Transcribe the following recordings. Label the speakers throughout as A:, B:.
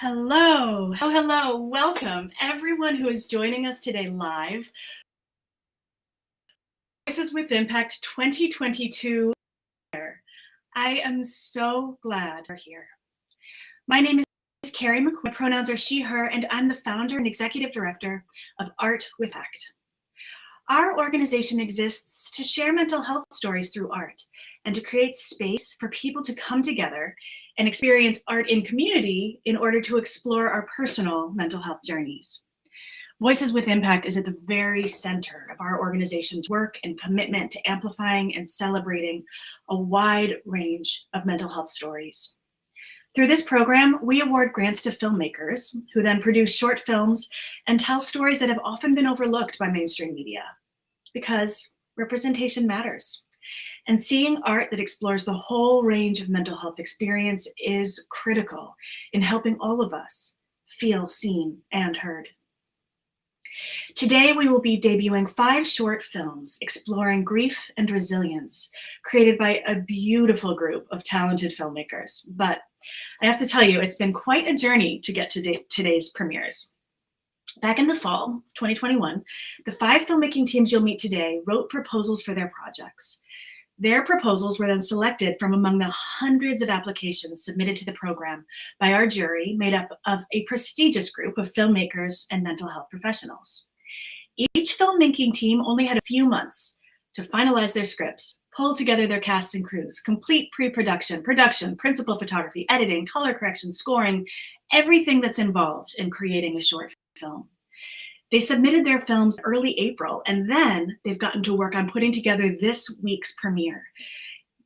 A: Hello. Welcome everyone who is joining us today live. Voices with Impact 2022. I am so glad you're here. My name is Carrie McCoy. My pronouns are she, her, and I'm the founder and executive director of Art with Impact. Our organization exists to share mental health stories through art and to create space for people to come together and experience art in community in order to explore our personal mental health journeys. Voices with Impact is at the very center of our organization's work and commitment to amplifying and celebrating a wide range of mental health stories. Through this program, we award grants to filmmakers who then produce short films and tell stories that have often been overlooked by mainstream media, because representation matters. And seeing art that explores the whole range of mental health experience is critical in helping all of us feel seen and heard. Today, we will be debuting 5 short films exploring grief and resilience, created by a beautiful group of talented filmmakers. But I have to tell you, it's been quite a journey to get to today's premieres. Back in the fall, 2021, the 5 filmmaking teams you'll meet today wrote proposals for their projects. Their proposals were then selected from among the hundreds of applications submitted to the program by our jury, made up of a prestigious group of filmmakers and mental health professionals. Each filmmaking team only had a few months to finalize their scripts, pull together their casts and crews, complete pre-production, production, principal photography, editing, color correction, scoring, everything that's involved in creating a short film. They submitted their films early April, and then they've gotten to work on putting together this week's premiere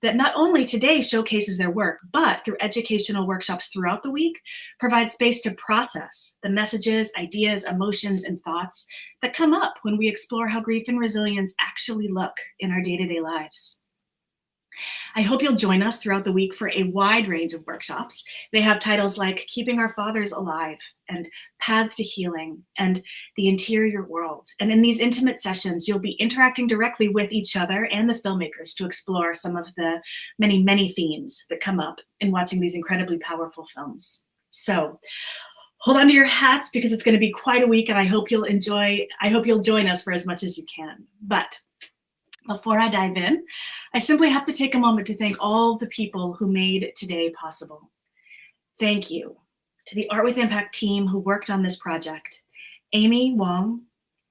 A: that not only today showcases their work, but through educational workshops throughout the week, provides space to process the messages, ideas, emotions, and thoughts that come up when we explore how grief and resilience actually look in our day-to-day lives. I hope you'll join us throughout the week for a wide range of workshops. They have titles like Keeping Our Fathers Alive and Paths to Healing and The Interior World. And in these intimate sessions, you'll be interacting directly with each other and the filmmakers to explore some of the many, many themes that come up in watching these incredibly powerful films. So hold on to your hats, because it's going to be quite a week, and I hope you'll join us for as much as you can. But before I dive in, I simply have to take a moment to thank all the people who made today possible. Thank you to the Art with Impact team who worked on this project: Amy Wong,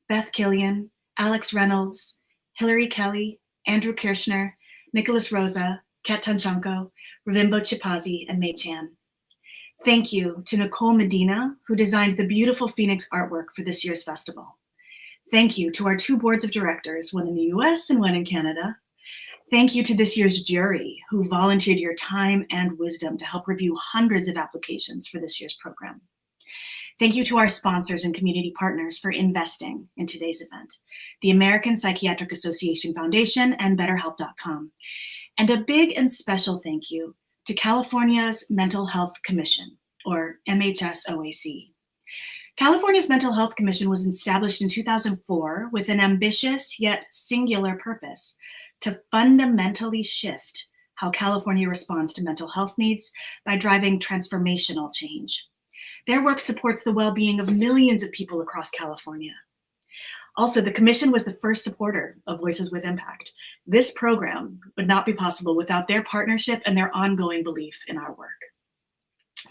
A: Beth Killian, Alex Reynolds, Hillary Kelly, Andrew Kirshner, Nicholas Rosa, Kat Tanchanko, Ravimbo Chipazi, and Mei Chan. Thank you to Nicole Medina, who designed the beautiful Phoenix artwork for this year's festival. Thank you to our 2 boards of directors, one in the US and one in Canada. Thank you to this year's jury, who volunteered your time and wisdom to help review hundreds of applications for this year's program. Thank you to our sponsors and community partners for investing in today's event: the American Psychiatric Association Foundation and BetterHelp.com. And a big and special thank you to California's Mental Health Commission, or MHS-OAC. California's Mental Health Commission was established in 2004 with an ambitious yet singular purpose: to fundamentally shift how California responds to mental health needs by driving transformational change. Their work supports the well-being of millions of people across California. Also, the Commission was the first supporter of Voices with Impact. This program would not be possible without their partnership and their ongoing belief in our work.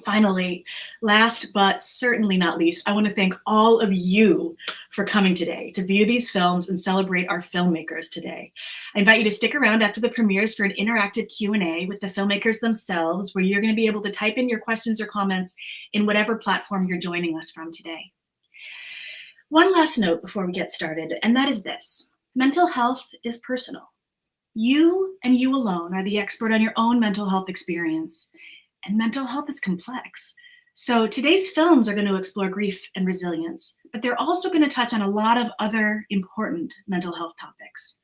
A: Finally, last but certainly not least, I want to thank all of you for coming today to view these films and celebrate our filmmakers today. I invite you to stick around after the premieres for an interactive Q&A with the filmmakers themselves, where you're going to be able to type in your questions or comments in whatever platform you're joining us from today. One last note before we get started, and that is this: mental health is personal. You and you alone are the expert on your own mental health experience. And mental health is complex. So today's films are going to explore grief and resilience, but they're also going to touch on a lot of other important mental health topics.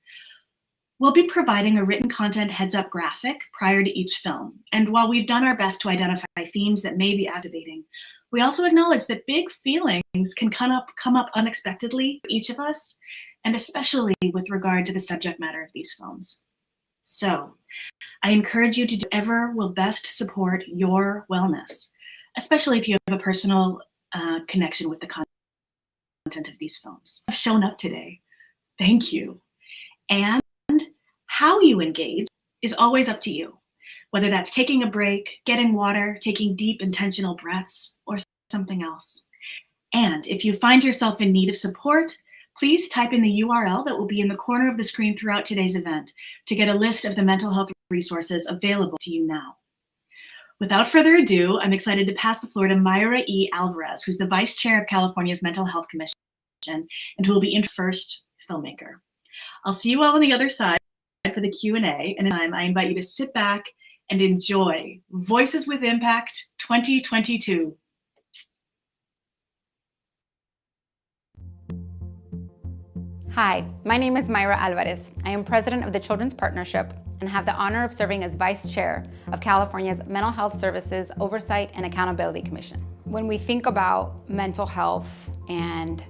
A: We'll be providing a written content heads-up graphic prior to each film. And while we've done our best to identify themes that may be activating, we also acknowledge that big feelings can come up unexpectedly for each of us, and especially with regard to the subject matter of these films. So I encourage you to do whatever will best support your wellness. especially if you have a personal connection with the content of these films. Have shown up today. Thank you. And how you engage is always up to you, whether that's taking a break, getting water, taking deep intentional breaths, or something else. And if you find yourself in need of support, please type in the URL that will be in the corner of the screen throughout today's event to get a list of the mental health resources available to you now. Without further ado, I'm excited to pass the floor to Mayra E. Alvarez, who's the Vice Chair of California's Mental Health Commission and who will be in first filmmaker. I'll see you all on the other side for the Q&A, and in time, I invite you to sit back and enjoy Voices with Impact 2022.
B: Hi, my name is Mayra Alvarez. I am president of the Children's Partnership and have the honor of serving as vice chair of California's Mental Health Services Oversight and Accountability Commission. When we think about mental health and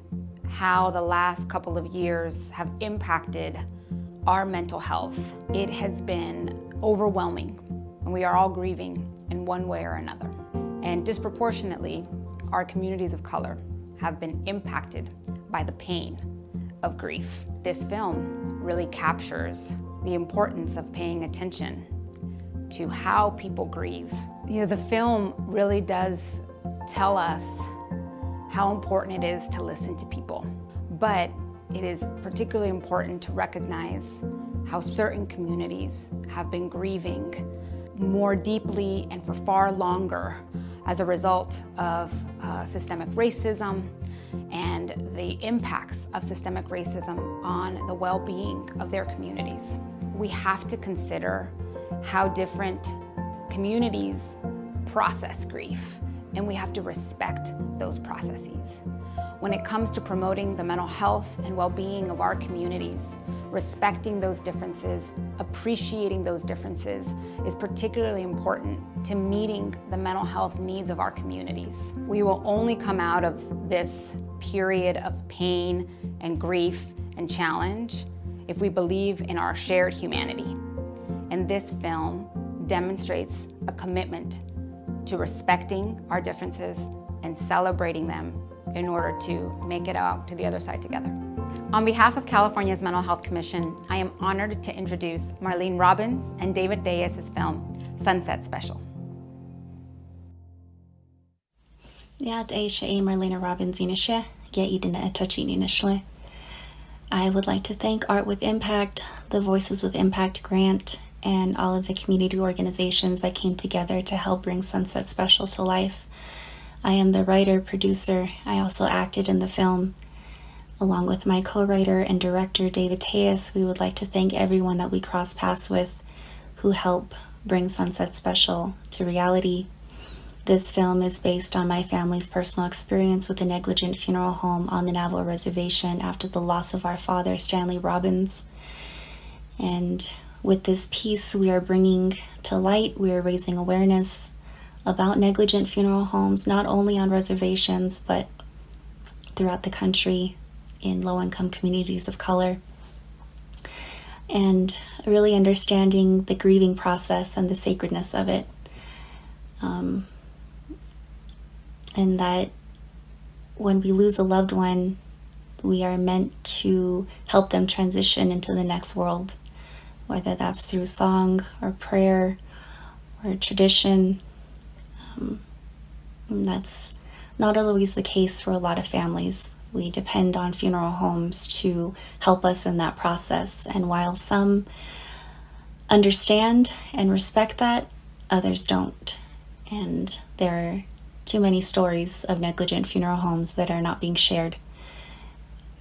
B: how the last couple of years have impacted our mental health, it has been overwhelming, and we are all grieving in one way or another. And disproportionately, our communities of color have been impacted by the pain of grief. This film really captures the importance of paying attention to how people grieve. The film really does tell us how important it is to listen to people, but it is particularly important to recognize how certain communities have been grieving more deeply and for far longer as a result of systemic racism and the impacts of systemic racism on the well-being of their communities. We have to consider how different communities process grief, and we have to respect those processes. When it comes to promoting the mental health and well-being of our communities, respecting those differences, appreciating those differences is particularly important to meeting the mental health needs of our communities. We will only come out of this period of pain and grief and challenge if we believe in our shared humanity. And this film demonstrates a commitment to respecting our differences and celebrating them in order to make it out to the other side together. On behalf of California's Mental Health Commission, I am honored to introduce Marlene Robbins and David Diaz's film, Sunset Special.
C: Marlene Robbins inishe, idina etochi inishle. I would like to thank Art with Impact, the Voices with Impact grant, and all of the community organizations that came together to help bring Sunset Special to life. I am the writer, producer. I also acted in the film. Along with my co-writer and director, David Diaz, we would like to thank everyone that we crossed paths with who helped bring Sunset Special to reality. This film is based on my family's personal experience with a negligent funeral home on the Navajo Reservation after the loss of our father, Stanley Robbins. And with this piece we are bringing to light, we are raising awareness about negligent funeral homes, not only on reservations, but throughout the country in low-income communities of color. And really understanding the grieving process and the sacredness of it. And that when we lose a loved one, we are meant to help them transition into the next world, whether that's through song or prayer or tradition. And that's not always the case for a lot of families. We depend on funeral homes to help us in that process. And while some understand and respect that, others don't. And there are too many stories of negligent funeral homes that are not being shared.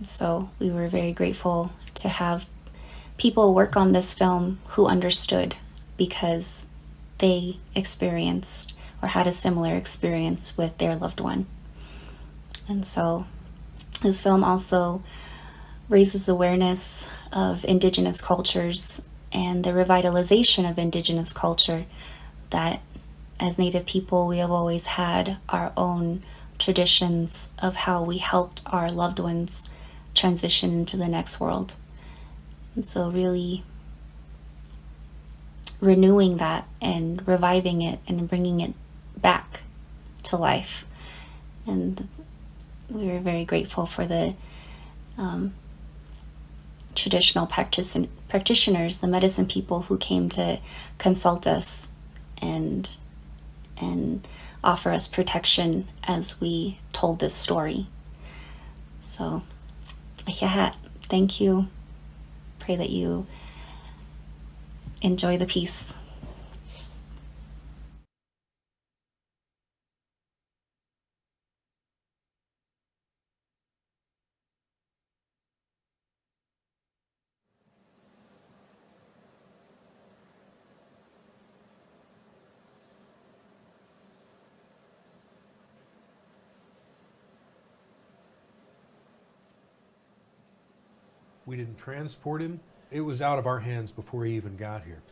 C: So we were very grateful to have people work on this film who understood, because they experienced or had a similar experience with their loved one. And so this film also raises awareness of Indigenous cultures and the revitalization of Indigenous culture, that as Native people, we have always had our own traditions of how we helped our loved ones transition into the next world. And so really renewing that and reviving it and bringing it back to life. And we were very grateful for the traditional practitioners, the medicine people who came to consult us and offer us protection as we told this story. So, yeah, thank you. Pray that you enjoy the piece.
D: We didn't transport him. It was out of our hands before he even got here.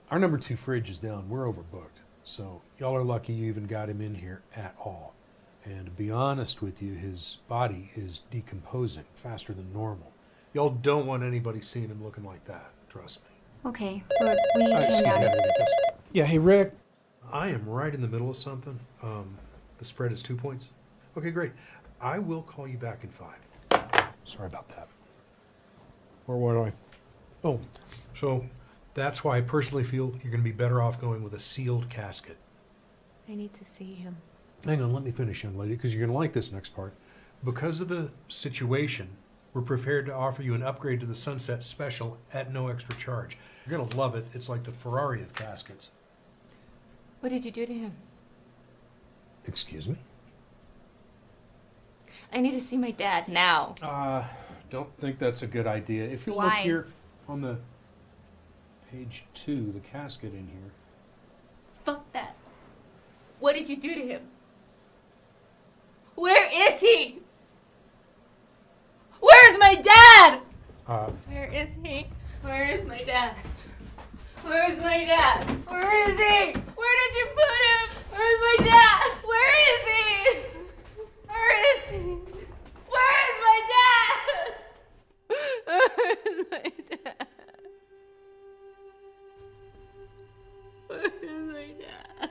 D: Our number 2 fridge is down. We're overbooked. So y'all are lucky you even got him in here at all. And to be honest with you, his body is decomposing faster than normal. Y'all don't want anybody seeing him looking like that. Trust me.
C: Okay, but we came
D: Excuse me,
C: down
D: I
C: here.
D: gotta get this. Yeah, hey Rick. I am right in the middle of something. The spread is 2 points. Okay, great. I will call you back in 5. Sorry about that. Or what do I? Oh, so that's why I personally feel you're going to be better off going with a sealed casket.
E: I need to see him.
D: Hang on, let me finish, young lady, because you're going to like this next part. Because of the situation, we're prepared to offer you an upgrade to the Sunset Special at no extra charge. You're going to love it. It's like the Ferrari of caskets.
E: What did you do to him?
D: Excuse me?
E: I need to see my dad now.
D: Don't think that's a good idea. If you'll look
E: Why?
D: here on the page 2, the casket in here.
E: Fuck that. What did you do to him? Where is he? Where's my dad? Where is he? Where is my dad? Where's my dad? Where is he? Where did you put him? Where's my dad? Where is he? Where is he? Where is my dad? Where is my dad? Where is my dad?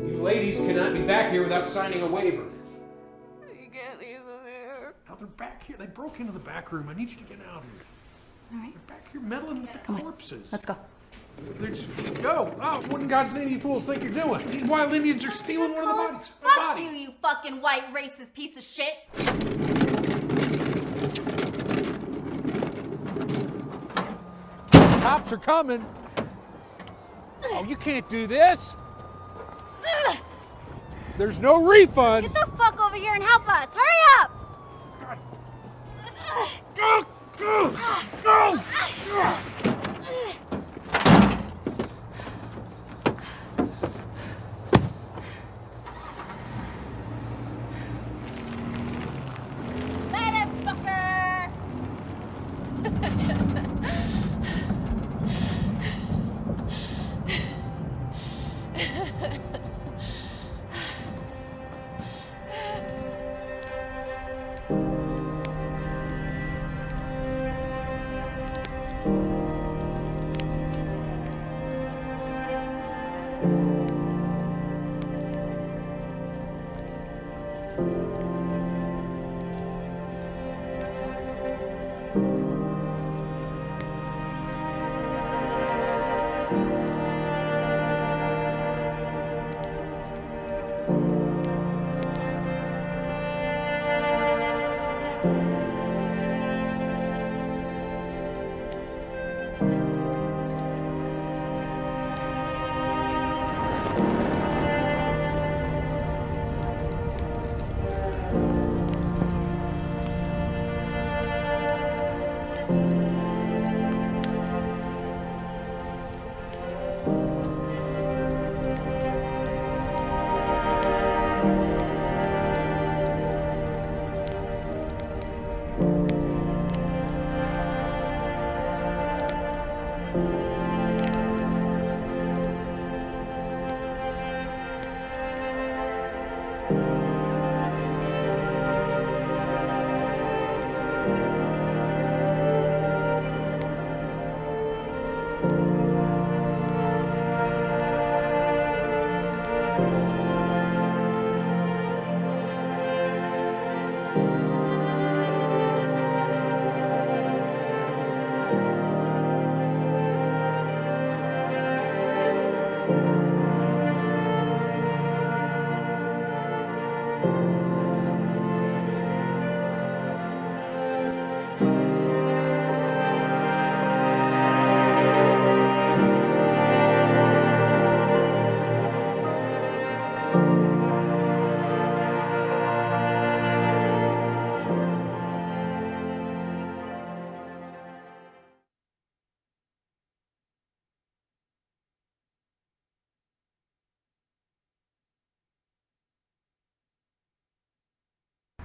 D: You ladies cannot be back here without signing a waiver.
E: You can't leave him here.
D: Now they're back here. They broke into the back room. I need you to get out of here.
C: All right,
D: They're back here meddling with the
C: Come on.
D: corpses.
C: let's go.
D: They're just, yo, what in God's name do you fools think you're doing? These wild Indians are stealing one of the bodies. A
F: Fuck
D: body.
F: you, you fucking white racist piece of shit!
D: Cops are coming. Oh, you can't do this. There's no refunds.
F: Get the fuck over here and help us! Hurry up!
D: Go, go, go.
F: Motherfucker!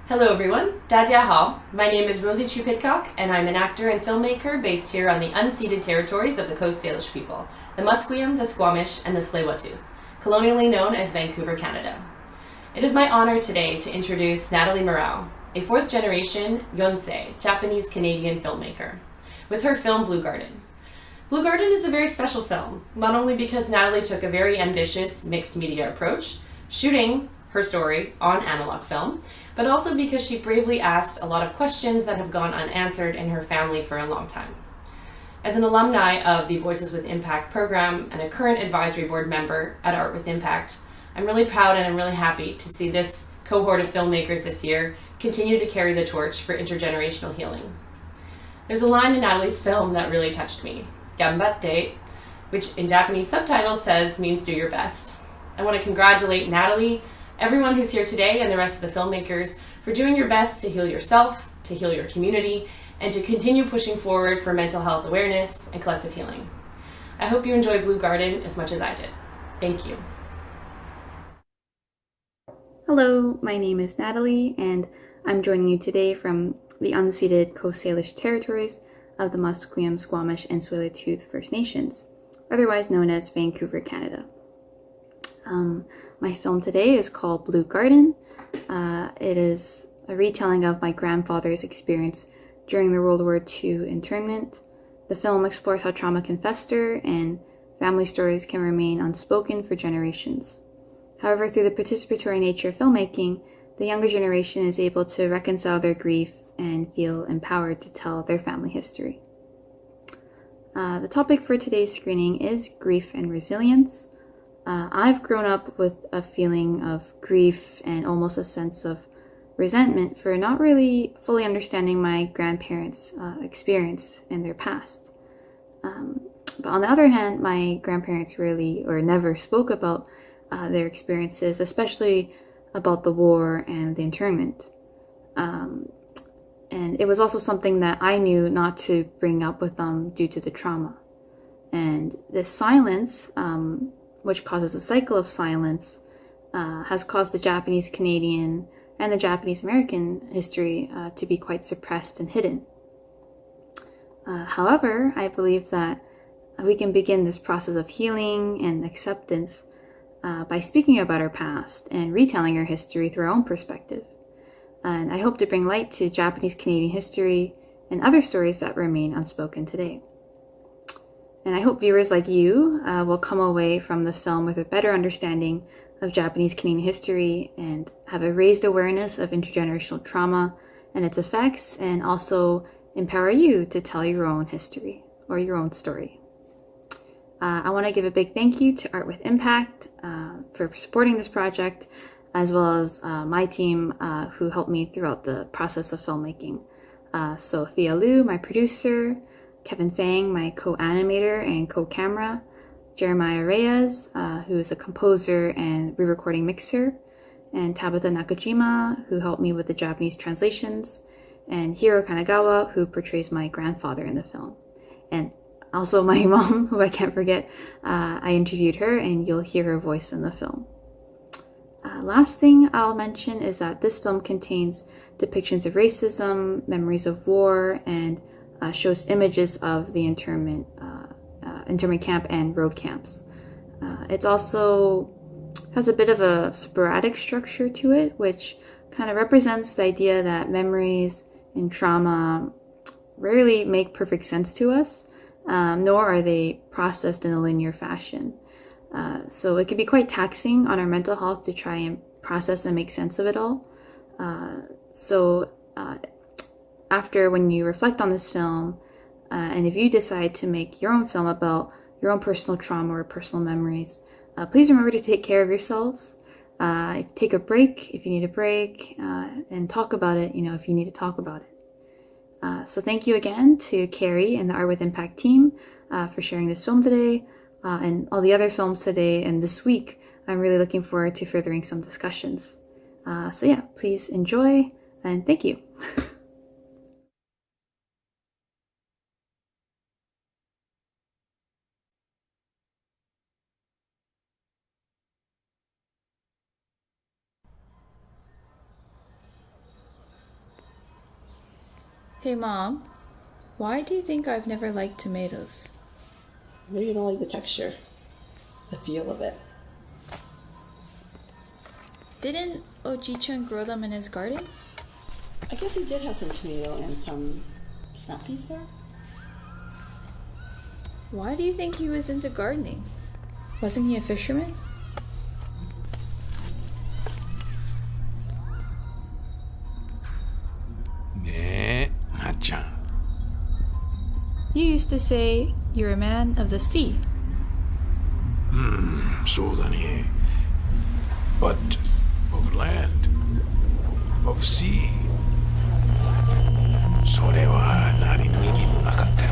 G: Hello everyone, Dazia Hall. My name is Rosie Chu Pidcock, and I'm an actor and filmmaker based here on the unceded territories of the Coast Salish people, the Musqueam, the Squamish, and the Tsleil-Waututh, colonially known as Vancouver, Canada. It is my honor today to introduce Natalie Morale, a fourth-generation Yonsei, Japanese-Canadian filmmaker, with her film Blue Garden. Blue Garden is a very special film, not only because Natalie took a very ambitious mixed media approach, shooting her story on analog film, but also because she bravely asked a lot of questions that have gone unanswered in her family for a long time. As an alumni of the Voices with Impact program and a current advisory board member at Art with Impact, I'm really proud and I'm really happy to see this cohort of filmmakers this year continue to carry the torch for intergenerational healing. There's a line in Natalie's film that really touched me, "Gambatte," which in Japanese subtitles means do your best. I want to congratulate Natalie, everyone who's here today, and the rest of the filmmakers for doing your best to heal yourself, to heal your community, and to continue pushing forward for mental health awareness and collective healing. I hope you enjoy Blue Garden as much as I did. Thank you.
C: Hello, my name is Natalie, and I'm joining you today from the unceded Coast Salish territories of the Musqueam, Squamish, and Tsleil-Waututh First Nations, otherwise known as Vancouver, Canada. My film today is called Blue Garden. It is a retelling of my grandfather's experience during the World War II internment. The film explores how trauma can fester and family stories can remain unspoken for generations. However, through the participatory nature of filmmaking, the younger generation is able to reconcile their grief and feel empowered to tell their family history. The topic for today's screening is grief and resilience. I've grown up with a feeling of grief and almost a sense of resentment for not really fully understanding my grandparents' experience in their past. But on the other hand, my grandparents rarely or never spoke about their experiences, especially about the war and the internment. And it was also something that I knew not to bring up with them due to the trauma. And this silence, which causes a cycle of silence, has caused the Japanese Canadian and the Japanese American history to be quite suppressed and hidden. However, I believe that we can begin this process of healing and acceptance by speaking about our past and retelling our history through our own perspective. And I hope to bring light to Japanese Canadian history and other stories that remain unspoken today. And I hope viewers like you will come away from the film with a better understanding of Japanese Canadian history and have a raised awareness of intergenerational trauma and its effects, and also empower you to tell your own history or your own story. I want to give a big thank you to Art with Impact for supporting this project, as well as my team who helped me throughout the process of filmmaking. So Thea Liu, my producer, Kevin Fang, my co-animator and co-camera, Jeremiah Reyes, who is a composer and re-recording mixer, and Tabitha Nakajima, who helped me with the Japanese translations, and Hiro Kanagawa, who portrays my grandfather in the film. And also my mom, who I can't forget. I interviewed her, and you'll hear her voice in the film. Last thing I'll mention is that this film contains depictions of racism, memories of war, and shows images of the internment camp and road camps. It also has a bit of a sporadic structure to it, which kind of represents the idea that memories and trauma rarely make perfect sense to us, nor are they processed in a linear fashion. So it can be quite taxing on our mental health to try and process and make sense of it all. After when you reflect on this film, and if you decide to make your own film about
H: your own personal trauma or personal memories, please remember to take care of yourselves. Take a break if you need a break, and talk about it, if you need to talk about it. So thank you again to Carrie and the Art with Impact team for sharing this film today, and all the other films today and this week. I'm really looking forward to furthering some discussions. So yeah, please enjoy, and thank you.
I: Hey Mom, why do you think I've never liked tomatoes?
J: Maybe you don't like the texture, the feel of it.
I: Didn't Oji-chan grow them in his garden?
J: I guess he did have some tomato and some snap peas there.
I: Why do you think he was into gardening? Wasn't he a fisherman? You used to say you're a man of the sea.
K: そうだね. But of land, of sea. それは何の意味もなかった。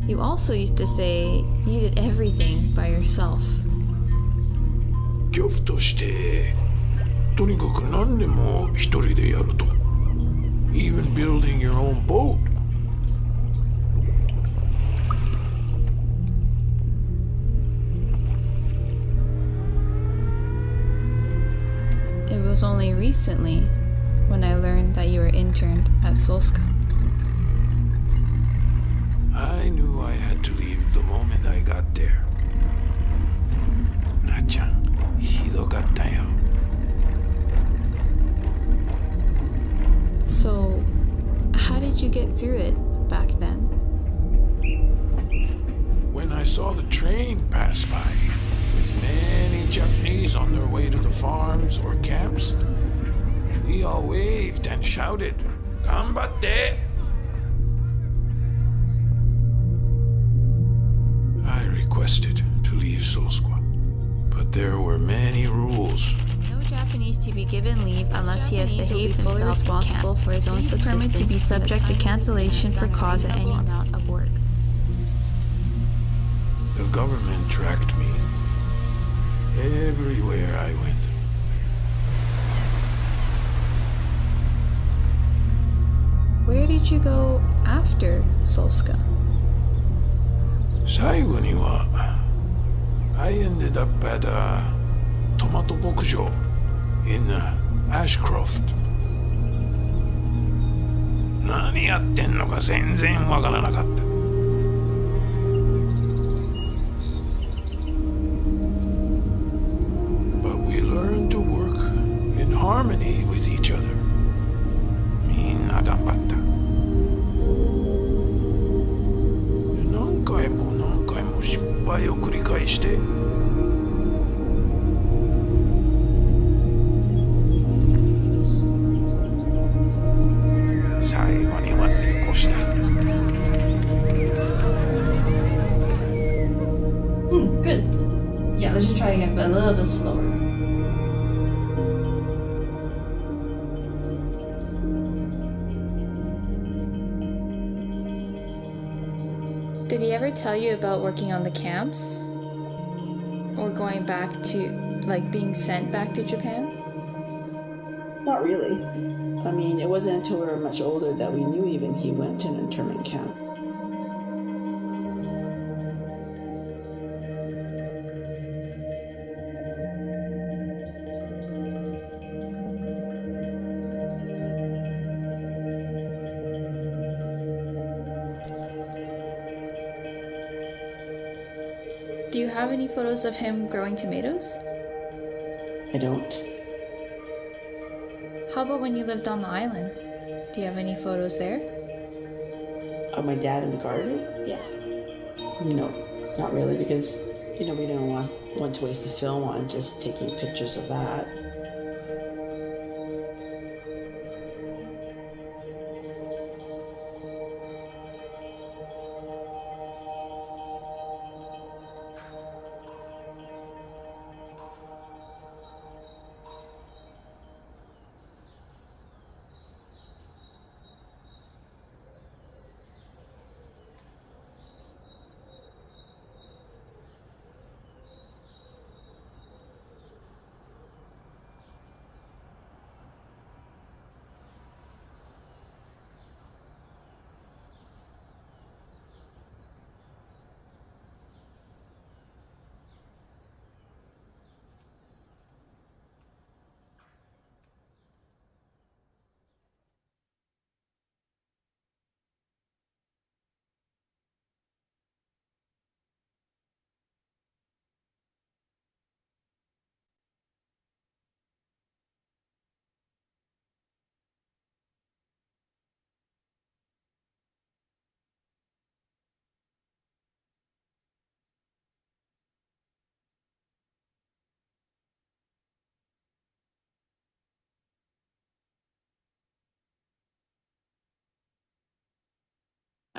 I: You also used to say you did everything by yourself.
K: 漁夫としてとにかく何でも一人でやると。Even building your own boat.
I: It was only recently when I learned that you were interned at Solska.
K: I knew I had to leave the moment I got there. なっちゃん、ひどかったよ。
I: So, how did you get through it back then?
K: When I saw the train pass by, with many Japanese on their way to the farms or camps, we all waved and shouted, "Ganbatte!" I requested to leave Solskwa, but there were many rules.
I: No Japanese to be given leave unless he has behaved fully responsible for his own subsistence, to be subject to cancellation for cause at any amount of work.
K: The government tracked me everywhere I went.
I: Where did you go after Solska?
K: 最後には I ended up at a tomato 牧場 in Ashcroft. 何やってんのか全然わからなかった。But we learned to work in harmony with each other. みんな頑張った。何回も何回も失敗を繰り返して最後には成功した。
G: Good. Yeah, let's just try again, but a little bit slower.
I: Did he ever tell you about working on the camps? Or going back to, being sent back to Japan?
J: Not really. I mean, it wasn't until we were much older that we knew even he went to an internment camp.
I: Do you have any photos of him growing tomatoes?
J: I don't.
I: How about when you lived on the island? Do you have any photos there?
J: Of my dad in the garden?
I: Yeah.
J: No, not really, because, we didn't want to waste a film on just taking pictures of that.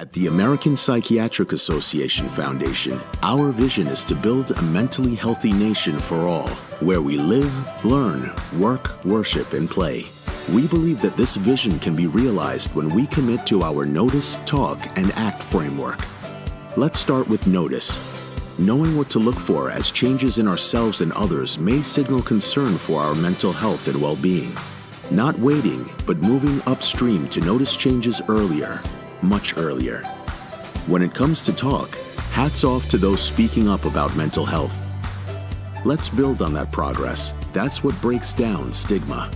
L: At the American Psychiatric Association Foundation, our vision is to build a mentally healthy nation for all, where we live, learn, work, worship, and play. We believe that this vision can be realized when we commit to our notice, talk, and act framework. Let's start with notice. Knowing what to look for as changes in ourselves and others may signal concern for our mental health and well-being. Not waiting, but moving upstream to notice changes earlier, much earlier. When it comes to talk, hats off to those speaking up about mental health. Let's build on that progress. That's what breaks down stigma.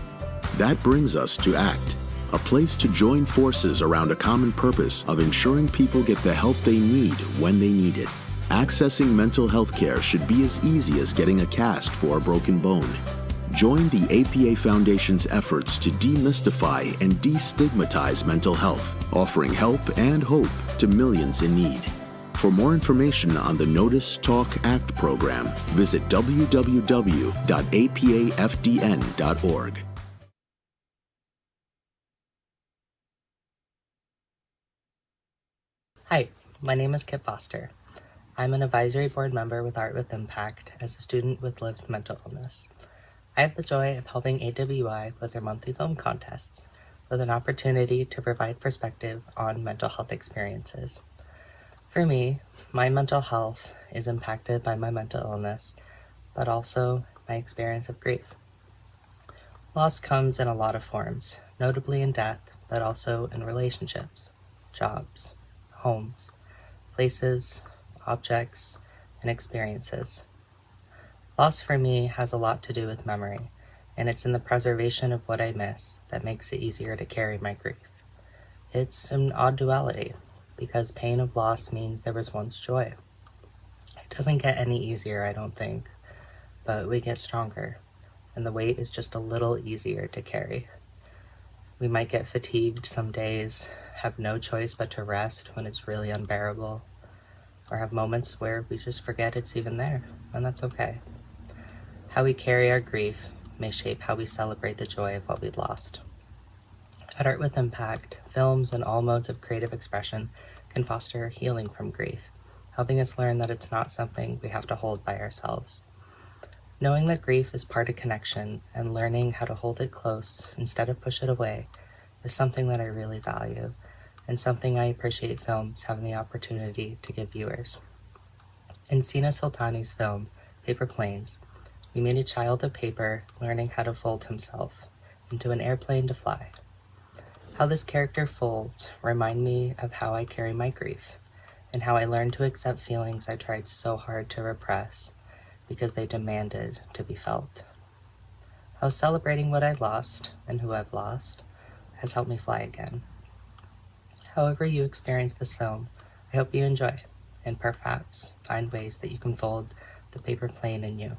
L: That brings us to ACT, a place to join forces around a common purpose of ensuring people get the help they need when they need it. Accessing mental health care should be as easy as getting a cast for a broken bone. Join the APA Foundation's efforts to demystify and destigmatize mental health, offering help and hope to millions in need. For more information on the Notice, Talk, ACT program, visit www.apafdn.org.
M: Hi, my name is Kip Foster. I'm an advisory board member with Art with Impact as a student with lived mental illness. I have the joy of helping AWI with their monthly film contests with an opportunity to provide perspective on mental health experiences. For me, my mental health is impacted by my mental illness, but also my experience of grief. Loss comes in a lot of forms, notably in death, but also in relationships, jobs, homes, places, objects, and experiences. Loss for me has a lot to do with memory, and it's in the preservation of what I miss that makes it easier to carry my grief. It's an odd duality, because pain of loss means there was once joy. It doesn't get any easier, I don't think, but we get stronger, and the weight is just a little easier to carry. We might get fatigued some days, have no choice but to rest when it's really unbearable, or have moments where we just forget it's even there, and that's okay. How we carry our grief may shape how we celebrate the joy of what we lost. At Art with Impact, films and all modes of creative expression can foster healing from grief, helping us learn that it's not something we have to hold by ourselves. Knowing that grief is part of connection and learning how to hold it close instead of push it away is something that I really value, and something I appreciate films having the opportunity to give viewers. In Sina Sultani's film, Paper Planes, we meet a child of paper learning how to fold himself into an airplane to fly. How this character folds remind me of how I carry my grief, and how I learned to accept feelings I tried so hard to repress because they demanded to be felt. How celebrating what I lost and who I've lost has helped me fly again. However you experience this film, I hope you enjoy, and perhaps find ways that you can fold the paper plane in you.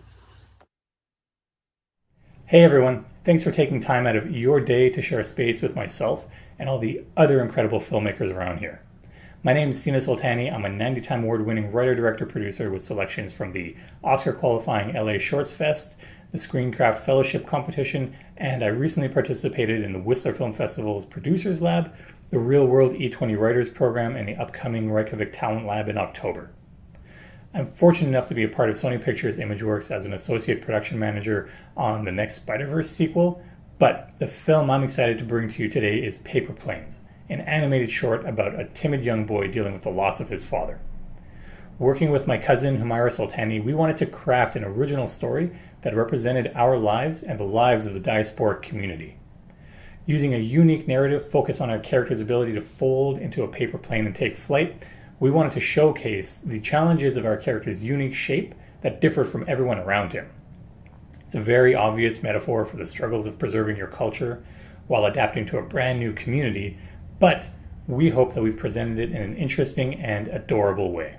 N: Hey everyone, thanks for taking time out of your day to share space with myself and all the other incredible filmmakers around here. My name is Sina Sultani. I'm a 90-time award-winning writer, director, producer with selections from the Oscar-qualifying LA Shorts Fest, the Screencraft Fellowship Competition, and I recently participated in the Whistler Film Festival's Producers Lab, the Real World E20 Writers Program, and the upcoming Reykjavik Talent Lab in October. I'm fortunate enough to be a part of Sony Pictures Imageworks as an associate production manager on the next Spider-Verse sequel, but the film I'm excited to bring to you today is Paper Planes, an animated short about a timid young boy dealing with the loss of his father. Working with my cousin Humaira Sultani, we wanted to craft an original story that represented our lives and the lives of the diasporic community. Using a unique narrative focused on our character's ability to fold into a paper plane and take flight, we wanted to showcase the challenges of our character's unique shape that differed from everyone around him. It's a very obvious metaphor for the struggles of preserving your culture while adapting to a brand new community, but we hope that we've presented it in an interesting and adorable way.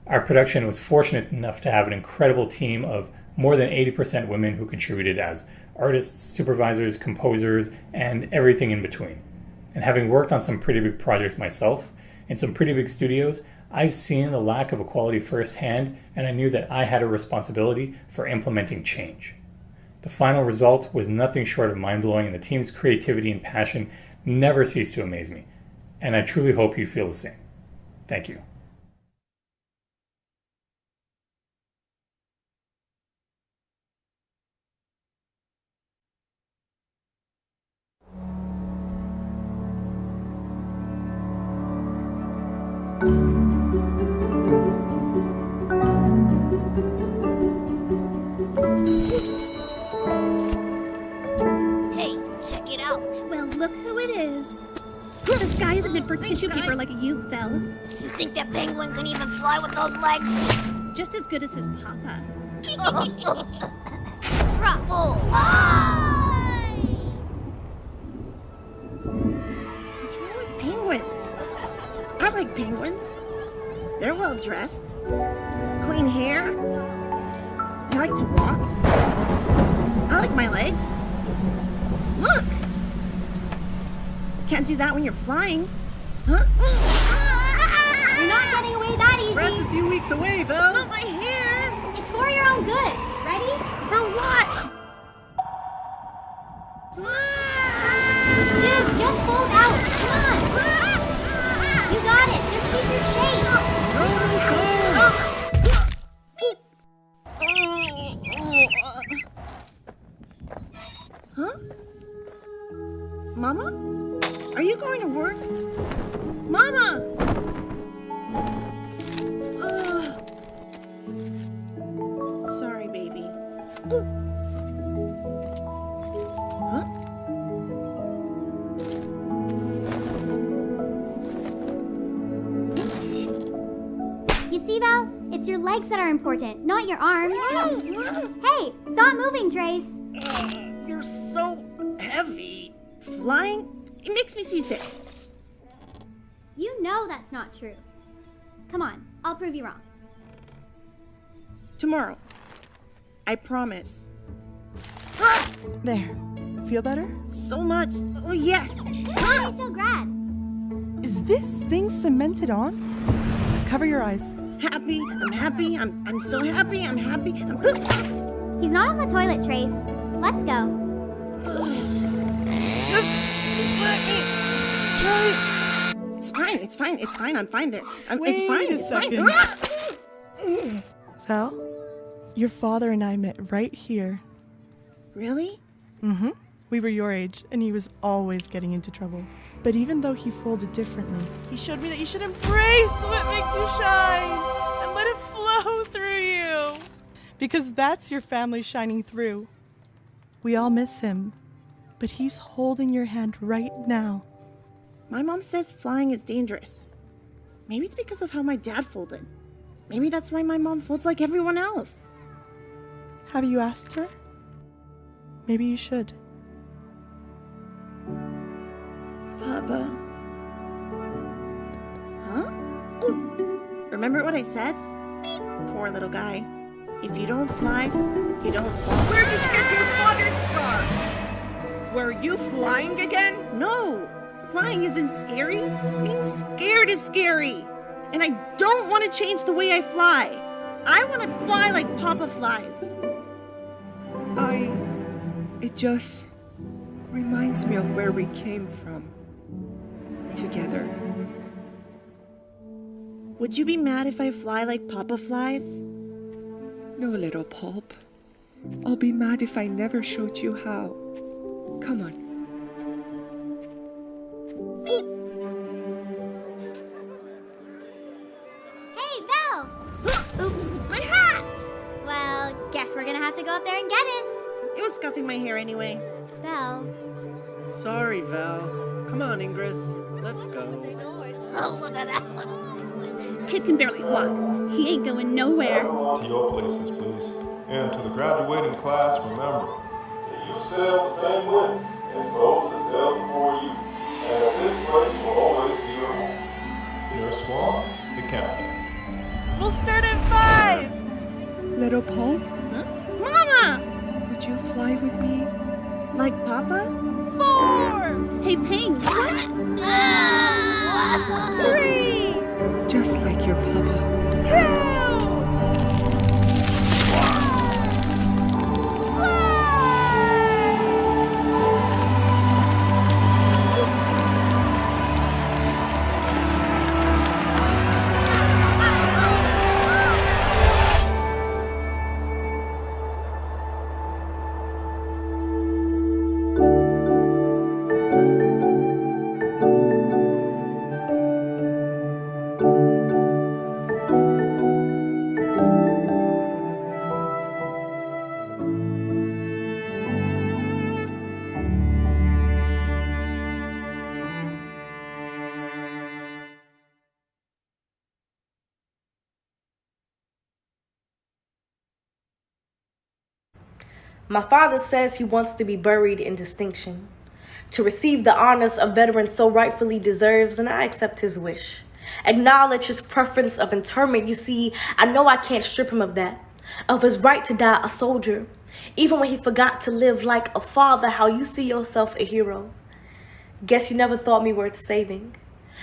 N: Our production was fortunate enough to have an incredible team of more than 80% women who contributed as artists, supervisors, composers, and everything in between. And having worked on some pretty big projects myself, in some pretty big studios, I've seen the lack of equality firsthand, and I knew that I had a responsibility for implementing change. The final result was nothing short of mind-blowing, and the team's creativity and passion never ceased to amaze me. and I truly hope you feel the same. Thank you.
F: Hey, check it out. Well, look who it is. The sky isn't meant for tissue paper like you, Belle. You think that penguin can even fly with those legs? Just as good as his papa. Truffle! Fly!
O: What's wrong with penguins? I like penguins. They're well dressed, clean hair. They like to walk. I like my legs. Look! Can't do that when you're flying. Huh?
F: You're not getting away that easy.
O: Brad's a few weeks away, Val. Not my hair.
F: It's for your own good. Ready?
O: For what?
F: Dude, just fold out. Come on. You got it. Just keep your shape.
O: Huh? Mama? Are you going to work? Mama! Sorry, baby. Huh?
F: You see, Val? It's your legs that are important, not your arms. Hey, stop moving, Trace.
O: You're so heavy. Flying? It makes me seasick.
F: You know that's not true. Come on, I'll prove you wrong.
O: Tomorrow. I promise.
P: There. Feel better?
O: So much. Oh, yes.
F: I still grad.
P: Is this thing cemented on? Cover your eyes.
O: Happy. I'm happy. I'm so happy. I'm happy.
F: He's not on the toilet, Trace. Let's go.
O: It's fine. I'm fine there.
P: Wait
O: it's fine.
P: a
O: It's
P: second.
O: fine.
P: Val, your father and I met right here.
O: Really?
P: Mm-hmm. We were your age, and he was always getting into trouble. But even though he folded differently, he showed me that you should embrace what makes you shine and let it flow through you. Because that's your family shining through. We all miss him, but he's holding your hand right now.
O: My mom says flying is dangerous. Maybe it's because of how my dad folded. Maybe that's why my mom folds like everyone else.
P: Have you asked her? Maybe you should.
O: Papa. Huh? Remember what I said? Poor little guy. If you don't fly, you don't fall.
Q: Where did you get your father's scar? Were you flying again?
O: No! Flying isn't scary. Being scared is scary. And I don't want to change the way I fly. I want to fly like Papa flies.
Q: It just reminds me of where we came from. Together.
O: Would you be mad if I fly like Papa flies?
Q: No, little Pulp. I'll be mad if I never showed you how. Come on.
F: Hey, Val!
O: Oops, my hat!
F: Well, guess we're gonna have to go up there and get it.
O: It was scuffing my hair anyway.
F: Val.
R: Sorry, Val. Come on, Ingress. Let's go.
F: Oh, look at that little kid can barely walk. He ain't going nowhere.
S: To your places, please. And to the graduating class, remember that you sailed the same winds as those that sailed before you, and that this place will always be your home. Your swan, the captain.
P: We'll start at 5!
Q: Little Pulp?
O: Huh? Mama!
Q: Would you fly with me?
O: Like Papa?
P: 4!
F: Hey, Ping.
P: 3!
Q: Just like your Papa.
P: 2!
T: My father says he wants to be buried in distinction, to receive the honors a veteran so rightfully deserves, and I accept his wish. Acknowledge his preference of interment. You see, I know I can't strip him of that, of his right to die a soldier, even when he forgot to live like a father. How you see yourself a hero. Guess you never thought me worth saving.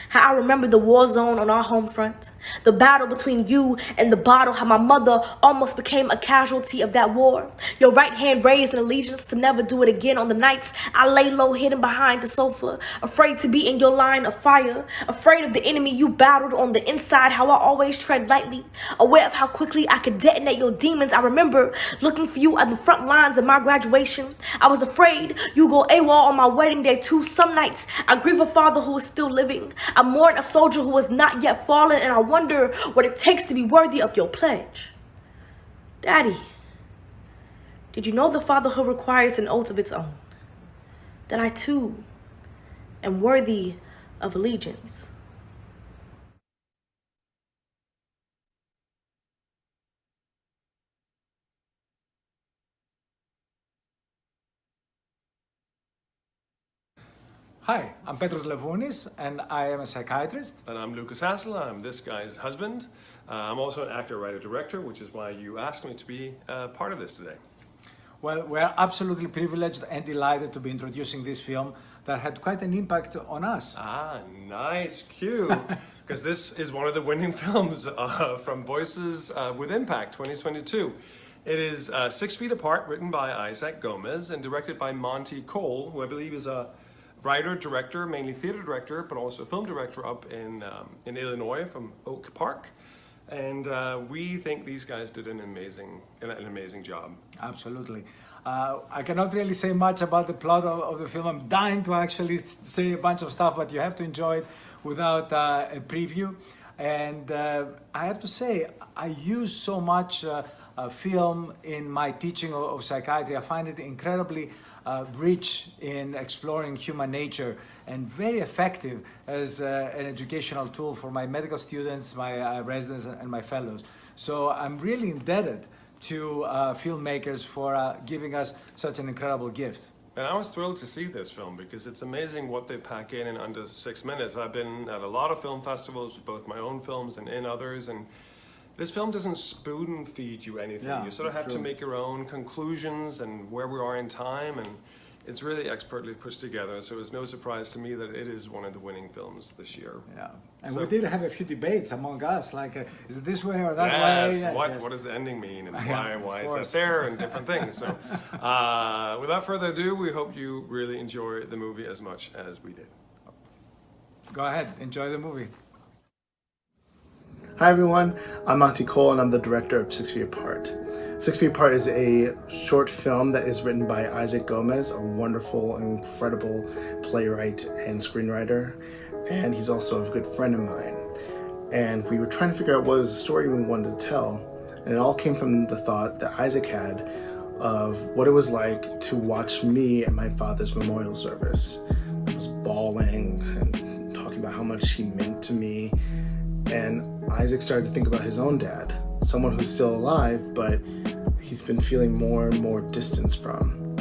T: How I remember the war zone on our home front, the battle between you and the bottle, how my mother almost became a casualty of that war. Your right hand raised in allegiance to never do it again on the nights I lay low hidden behind the sofa, afraid to be in your line of fire, afraid of the enemy you battled on the inside, how I always tread lightly, aware of how quickly I could detonate your demons. I remember looking for you at the front lines of my graduation. I was afraid you go AWOL on my wedding day too. Some nights I grieve a father who is still living. I mourn a soldier who has not yet fallen, and I wonder what it takes to be worthy of your pledge. Daddy, did you know the fatherhood requires an oath of its own? That I too am worthy of allegiance.
U: Hi, I'm Petros Levounis, and I am a psychiatrist.
V: And I'm Lucas Hassel. I'm this guy's husband. I'm also an actor, writer, director, which is why you asked me to be part of this today.
U: Well, we're absolutely privileged and delighted to be introducing this film that had quite an impact on us.
V: Ah, nice cue. Because this is one of the winning films from Voices with Impact 2022. It is 6 Feet Apart, written by Isaac Gomez and directed by Monty Cole, who I believe is a writer, director, mainly theater director, but also film director up in Illinois from Oak Park. And we think these guys did an amazing job.
U: Absolutely. I cannot really say much about the plot of the film. I'm dying to actually say a bunch of stuff, but you have to enjoy it without a preview. And I have to say, I use so much film in my teaching of psychiatry. I find it incredibly rich in exploring human nature and very effective as an educational tool for my medical students, my residents, and my fellows. So I'm really indebted to filmmakers for giving us such an incredible gift.
V: And I was thrilled to see this film because it's amazing what they pack in under 6 minutes. I've been at a lot of film festivals with both my own films and in others, and this film doesn't spoon feed you anything.
U: Yeah,
V: you sort of have to make your own conclusions and where we are in time, and it's really expertly put together. So it's no surprise to me that it is one of the winning films this year.
U: Yeah, and we did have a few debates among us, like, is it this way or that way?
V: Yes, what does the ending mean, and why is that there, and different things. So without further ado, we hope you really enjoy the movie as much as we did.
U: Go ahead, enjoy the movie.
W: Hi everyone, I'm Monty Cole and I'm the director of 6 Feet Apart. 6 Feet Apart is a short film that is written by Isaac Gomez, a wonderful, incredible playwright and screenwriter, and he's also a good friend of mine. And we were trying to figure out what was the story we wanted to tell, and it all came from the thought that Isaac had of what it was like to watch me at my father's memorial service. I was bawling and talking about how much he meant to me, and Isaac started to think about his own dad, someone who's still alive, but he's been feeling more and more distance from.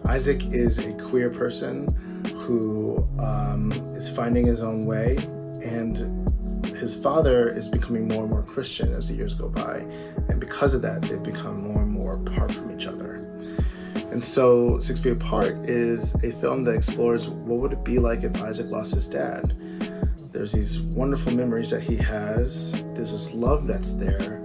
W: Isaac is a queer person who is finding his own way, and his father is becoming more and more Christian as the years go by, and because of that, they've become more and more apart from each other. And so 6 Feet Apart is a film that explores what would it be like if Isaac lost his dad. There's these wonderful memories that he has, there's this love that's there,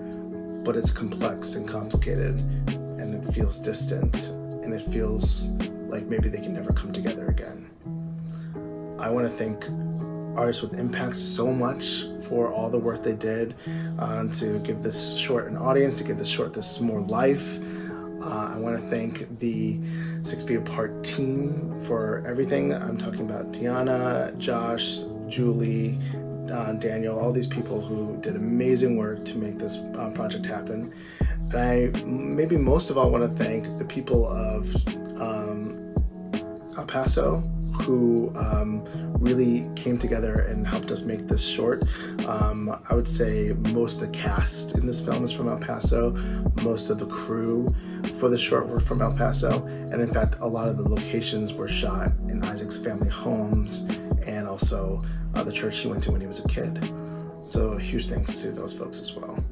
W: but it's complex and complicated, and it feels distant, and it feels like maybe they can never come together again. I want to thank Artists with Impact so much for all the work they did to give this short an audience, to give this short this more life. I want to thank the 6 Feet Apart team for everything. I'm talking about Tiana, Josh, Julie, Daniel, all these people who did amazing work to make this project happen. And I maybe most of all want to thank the people of El Paso, who really came together and helped us make this short. I would say most of the cast in this film is from El Paso. Most of the crew for the short were from El Paso. And in fact, a lot of the locations were shot in Isaac's family homes and also the church he went to when he was a kid. So huge thanks to those folks as well.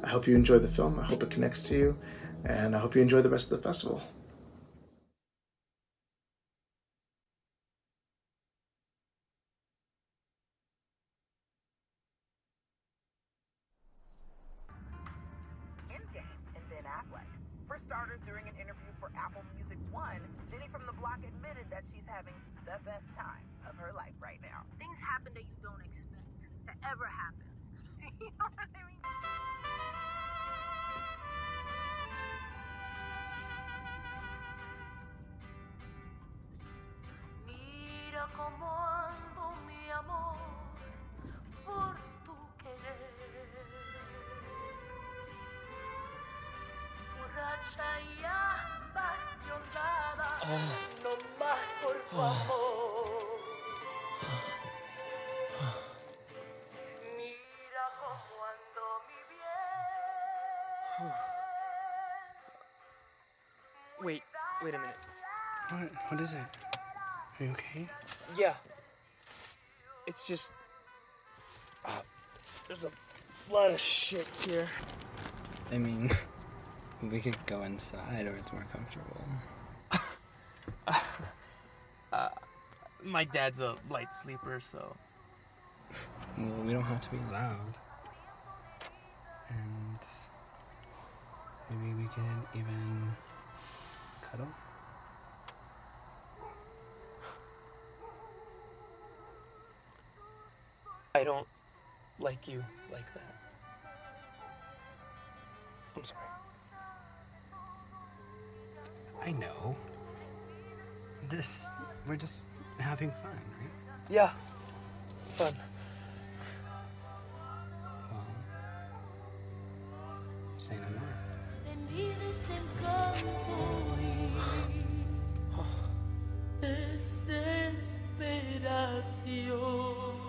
W: I hope you enjoy the film. I hope it connects to you. And I hope you enjoy the rest of the festival.
A: For starters, during an interview for Apple Music One, Jenny from the block admitted that she's having the best time of her life right now.
F: Things happen that you don't expect to ever happen. You know what I mean?
B: Mira cómo ando, mi amor, por tu querer. Borracha y apasionada, no más por tu amor. Mira cómo ando, mi bien.
E: Wait a minute.
X: What is it? Are you okay?
E: Yeah. It's just... there's a lot of shit here.
X: I mean, we could go inside where it's more comfortable.
E: My dad's a light sleeper, so...
X: Well, we don't have to be loud. And maybe we can even cuddle?
E: I don't like you like that. I'm sorry.
X: I know. We're just having fun, right?
E: Yeah. Fun.
X: Well, say no more.
B: De mi desencanto y desesperación.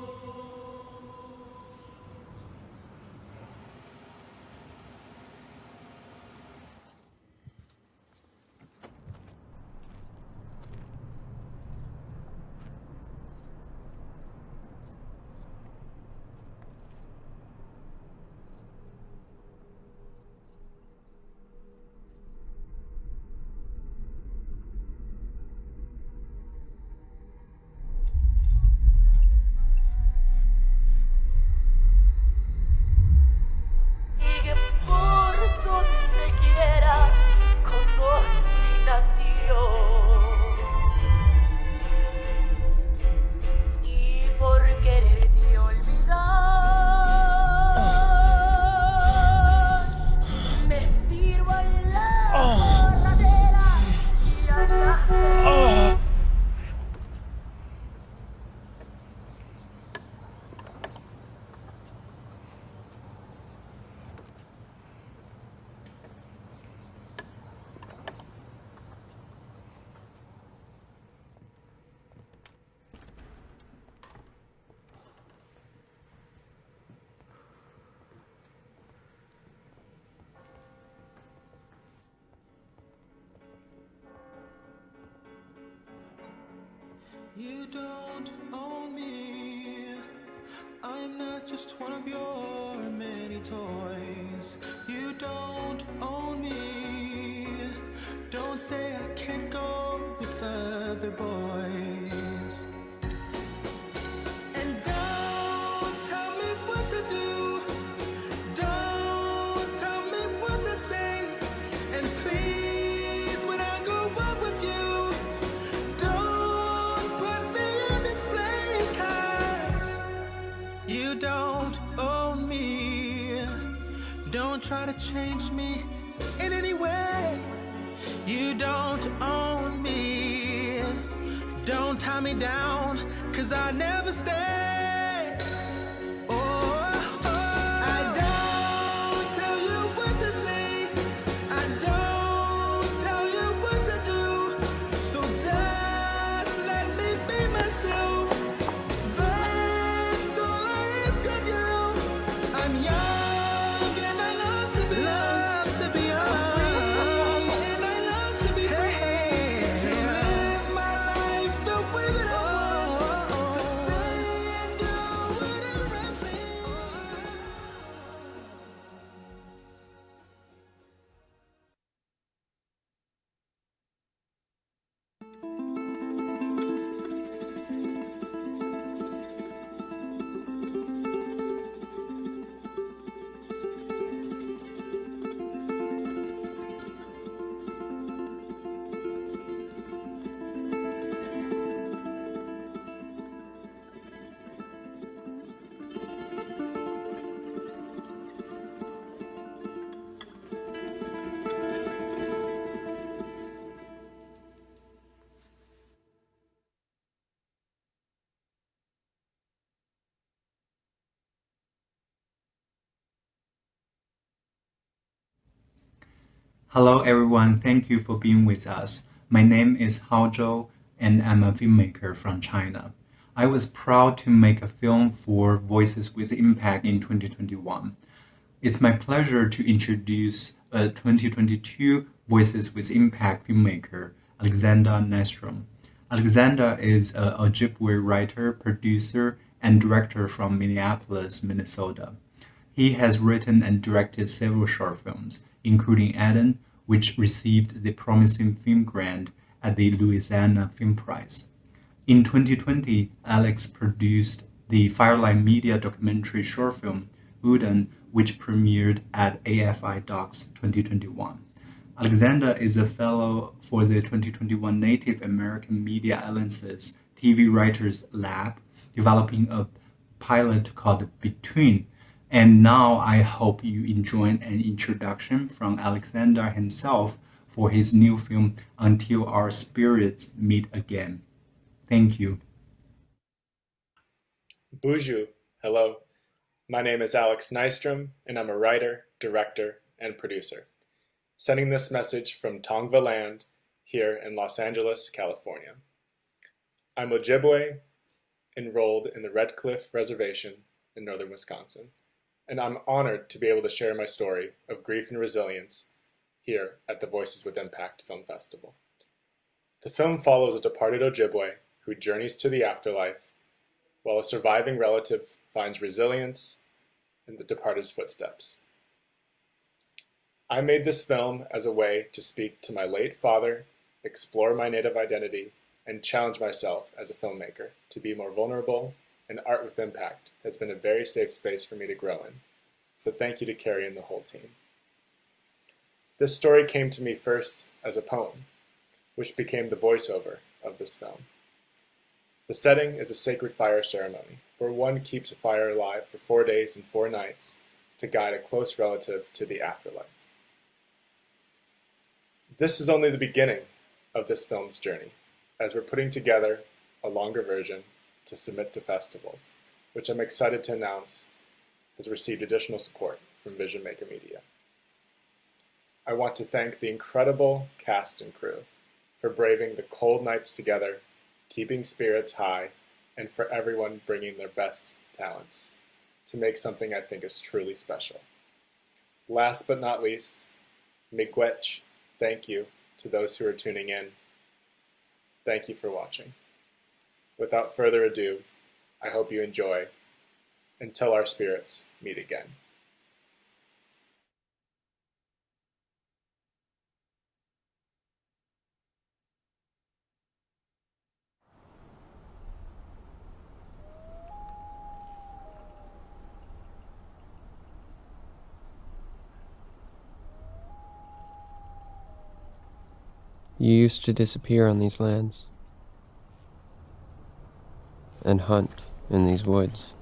B: Sigue por donde quiera con obstinación y por quererte olvidar me tiro a la carretera y allá
Y: You don't own me. I'm not just one of your many toys. You don't own me. Don't say I can't go with other boys. And don't tell me what to do. Don't tell me what to say. And please, when I go out with you, don't put me in display, 'cause you don't own me. Don't try to change me in any way. You don't own me. Don't tie me down, 'cause I never stay. I don't tell you what to say. I don't tell you what to do. So just let me be.
C: Hello everyone, thank you for being with us. My name is Hao Zhou and I'm a filmmaker from China. I was proud to make a film for Voices with Impact in 2021. It's my pleasure to introduce a 2022 Voices with Impact filmmaker, Alexander Nystrom. Alexander is an Ojibwe writer, producer, and director from Minneapolis, Minnesota. He has written and directed several short films, including Eden, which received the Promising Film Grant at the Louisiana Film Prize. In 2020, Alex produced the Firelight Media documentary short film, Uden, which premiered at AFI Docs 2021. Alexander is a fellow for the 2021 Native American Media Alliance's TV Writers Lab, developing a pilot called Between. And now I hope you enjoy an introduction from Alexander himself for his new film, Until Our Spirits Meet Again. Thank you.
D: Bonjour. Hello. My name is Alex Nystrom, and I'm a writer, director, and producer. Sending this message from Tongva Land here in Los Angeles, California. I'm Ojibwe, enrolled in the Red Cliff Reservation in northern Wisconsin, and I'm honored to be able to share my story of grief and resilience here at the Voices with Impact Film Festival. The film follows a departed Ojibwe who journeys to the afterlife, while a surviving relative finds resilience in the departed's footsteps. I made this film as a way to speak to my late father, explore my Native identity, and challenge myself as a filmmaker to be more vulnerable, and Art with Impact has been a very safe space for me to grow in. So thank you to Carrie and the whole team. This story came to me first as a poem, which became the voiceover of this film. The setting is a sacred fire ceremony, where one keeps a fire alive for 4 days and 4 nights to guide a close relative to the afterlife. This is only the beginning of this film's journey, as we're putting together a longer version to submit to festivals, which I'm excited to announce has received additional support from Vision Maker Media. I want to thank the incredible cast and crew for braving the cold nights together, keeping spirits high, and for everyone bringing their best talents to make something I think is truly special. Last but not least, miigwech, thank you to those who are tuning in. Thank you for watching. Without further ado, I hope you enjoy Until Our Spirits Meet Again.
G: You used to disappear on these lands and hunt in these woods.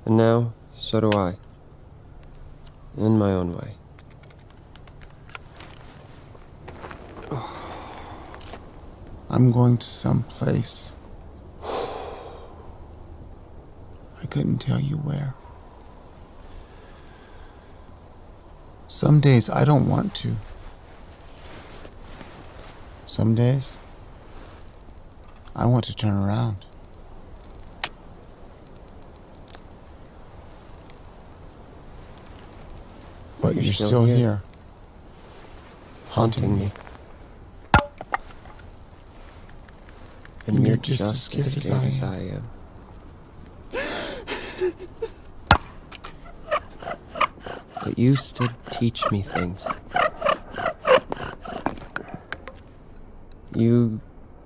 G: And now, so do I, in my own way.
H: I'm going to some place. I couldn't tell you where. Some days I don't want to. Some days I want to turn around. But you're still here, haunting me. And you're just as scared as I am.
G: But you still teach me things. You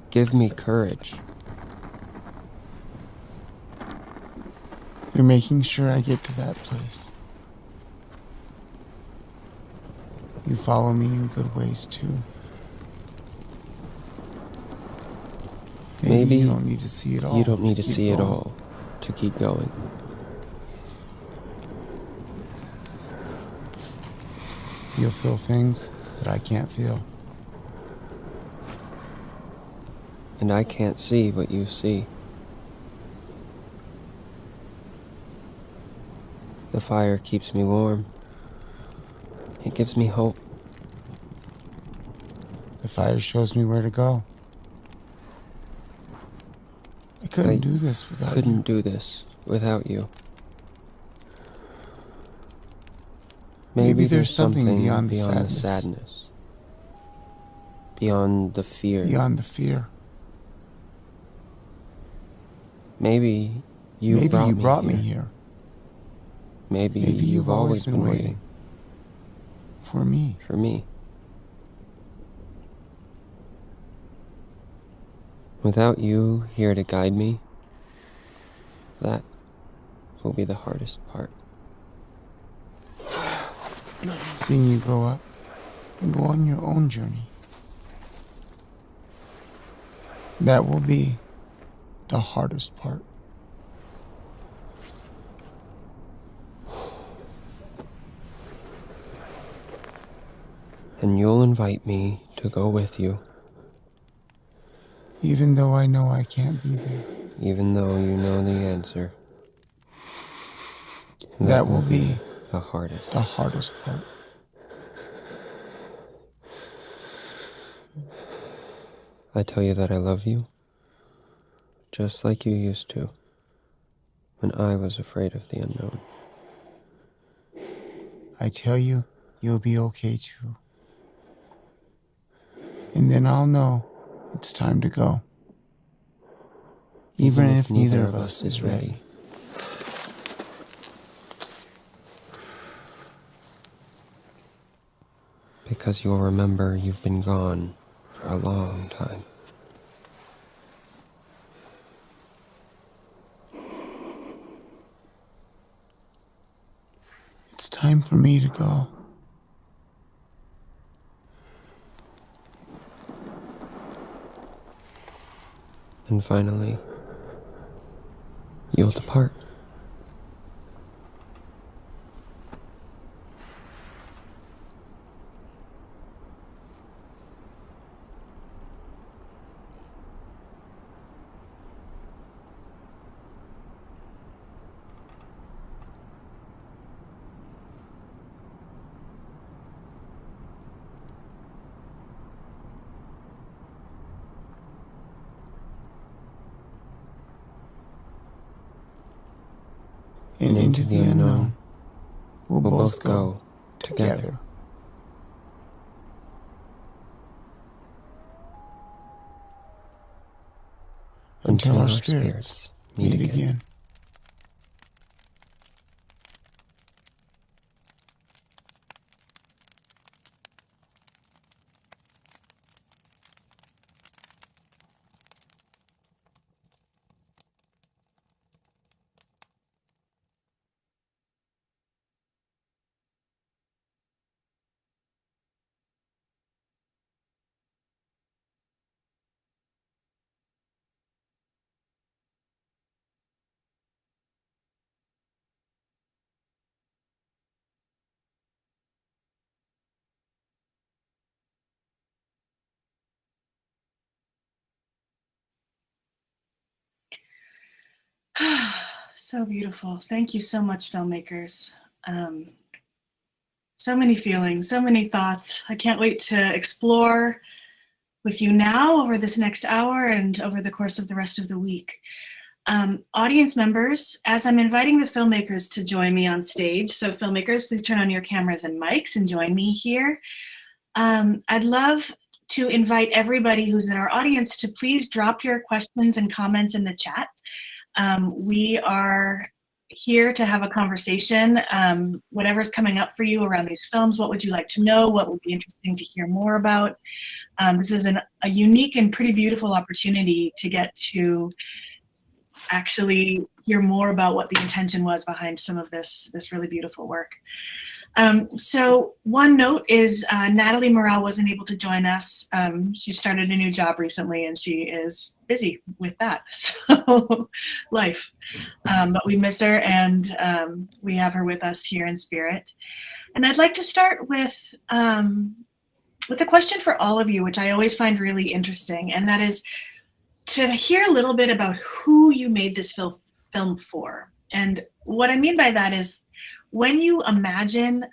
G: give me courage.
H: You're making sure I get to that place. You follow me in good ways too. Maybe you don't need to see it all.
G: You don't need to see it all to keep going.
H: You'll feel things that I can't feel.
G: And I can't see what you see. The fire keeps me warm. It gives me hope.
H: The fire shows me where to go. I couldn't do this without you.
G: Couldn't do this without you. Maybe there's something beyond the sadness. Beyond the fear.
H: Beyond the fear.
G: Maybe you brought me here. Maybe you've always been waiting.
H: For me.
G: For me. Without you here to guide me, that will be the hardest part.
H: Seeing you grow up and go on your own journey. That will be the hardest part.
G: And you'll invite me to go with you.
H: Even though I know I can't be there.
G: Even though you know the answer.
H: That will be
G: the hardest.
H: The hardest part.
G: I tell you that I love you, just like you used to, when I was afraid of the unknown.
H: I tell you, you'll be okay too. And then I'll know it's time to go. Even if neither of us is ready.
G: Because you'll remember you've been gone for a long time.
H: It's time for me to go.
G: And finally, you'll depart.
H: And into the unknown, we'll both go together. Until our spirits meet again.
I: So beautiful. Thank you so much, filmmakers. So many feelings, so many thoughts. I can't wait to explore with you now over this next hour and over the course of the rest of the week. Audience members, as I'm inviting the filmmakers to join me on stage, so filmmakers, please turn on your cameras and mics and join me here. I'd love to invite everybody who's in our audience to please drop your questions and comments in the chat. We are here to have a conversation. Whatever's coming up for you around these films, what would you like to know? What would be interesting to hear more about? This is a unique and pretty beautiful opportunity to get to actually hear more about what the intention was behind some of this really beautiful work. So one note is Natalie Morale wasn't able to join us. She started a new job recently and she is busy with that, so life. But we miss her and we have her with us here in spirit. And I'd like to start with a question for all of you, which I always find really interesting, and that is to hear a little bit about who you made this film for. And what I mean by that is when you imagine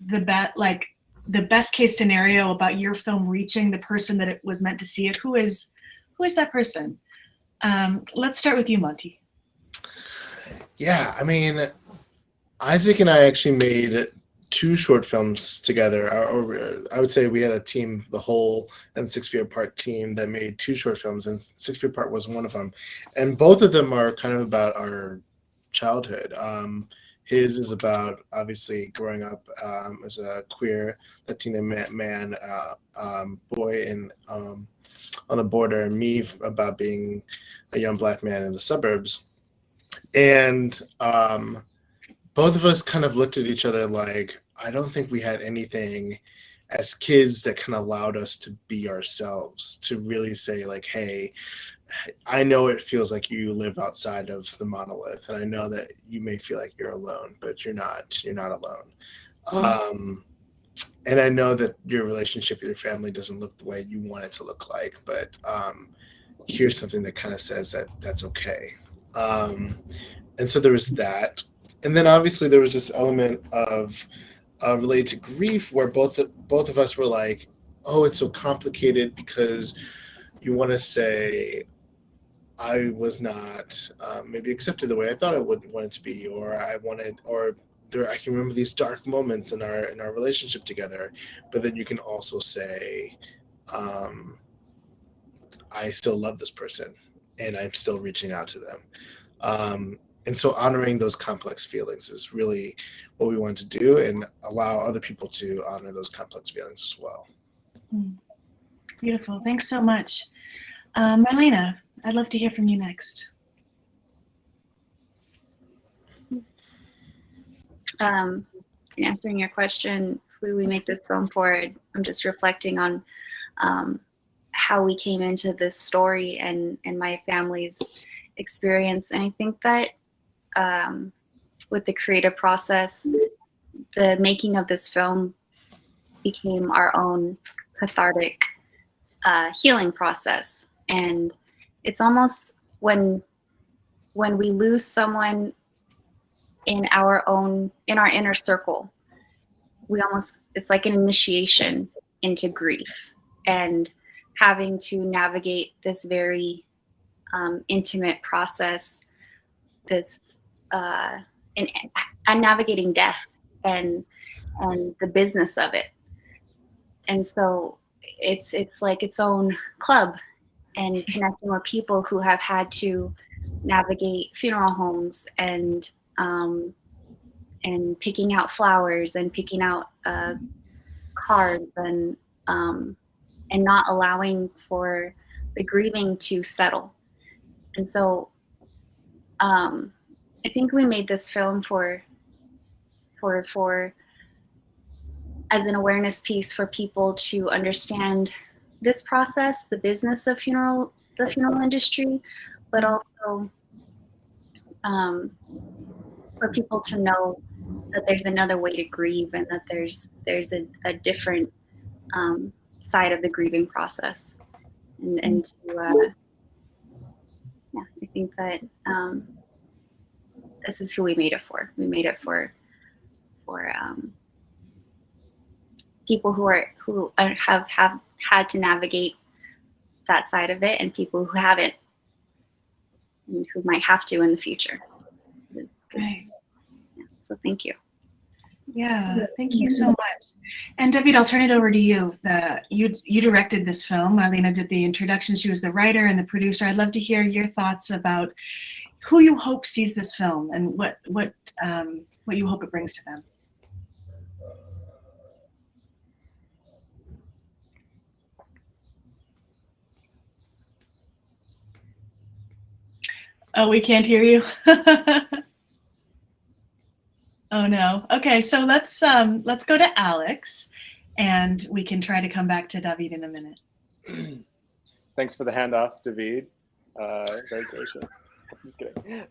I: the best case scenario about your film reaching the person that it was meant to see it? Who is that person? Let's start with you, Monty.
W: Yeah, I mean, Isaac and I actually made 2 short films together. Or I would say we had a team, the whole and 6 Feet Apart team, that made 2 short films, and 6 Feet Apart was one of them. And both of them are kind of about our childhood. His is about obviously growing up as a queer Latino man, boy on the border, and me about being a young Black man in the suburbs. And both of us kind of looked at each other like, I don't think we had anything as kids that kind of allowed us to be ourselves, to really say like, hey, I know it feels like you live outside of the monolith, and I know that you may feel like you're alone, but you're not alone. And I know that your relationship with your family doesn't look the way you want it to look like, but here's something that kind of says that that's okay. And so there was that. And then obviously there was this element of related to grief, where both of us were like, oh, it's so complicated because you want to say, I was not maybe accepted the way I thought I would want it to be, or I can remember these dark moments in our relationship together. But then you can also say, I still love this person and I'm still reaching out to them. And so honoring those complex feelings is really what we want to do, and allow other people to honor those complex feelings as well.
I: Beautiful. Thanks so much. Marlena, I'd love to hear from you next.
J: Answering your question, who do we make this film for? I'm just reflecting on how we came into this story and my family's experience. And I think that with the creative process, the making of this film became our own cathartic healing process. And it's almost when we lose someone in our inner circle, it's like an initiation into grief, and having to navigate this very intimate process, and navigating death and the business of it. And so it's like its own club, and connecting with people who have had to navigate funeral homes and picking out flowers and picking out cards and not allowing for the grieving to settle. And so I think we made this film for as an awareness piece for people to understand this process, the business of the funeral industry, but also for people to know that there's another way to grieve, and that there's a different side of the grieving process, and to I think that this is who we made it for. We made it for people who have had to navigate that side of it, and people who haven't, and who might have to in the future.
I: Right.
J: Yeah, so thank you.
I: Yeah, thank you so much. And David, I'll turn it over to you. You directed this film. Marlena did the introduction. She was the writer and the producer. I'd love to hear your thoughts about who you hope sees this film, and what you hope it brings to them. Oh, we can't hear you. Oh no. Okay, so let's go to Alex, and we can try to come back to David in a minute.
D: Thanks for the handoff, David. Very gracious. Just kidding.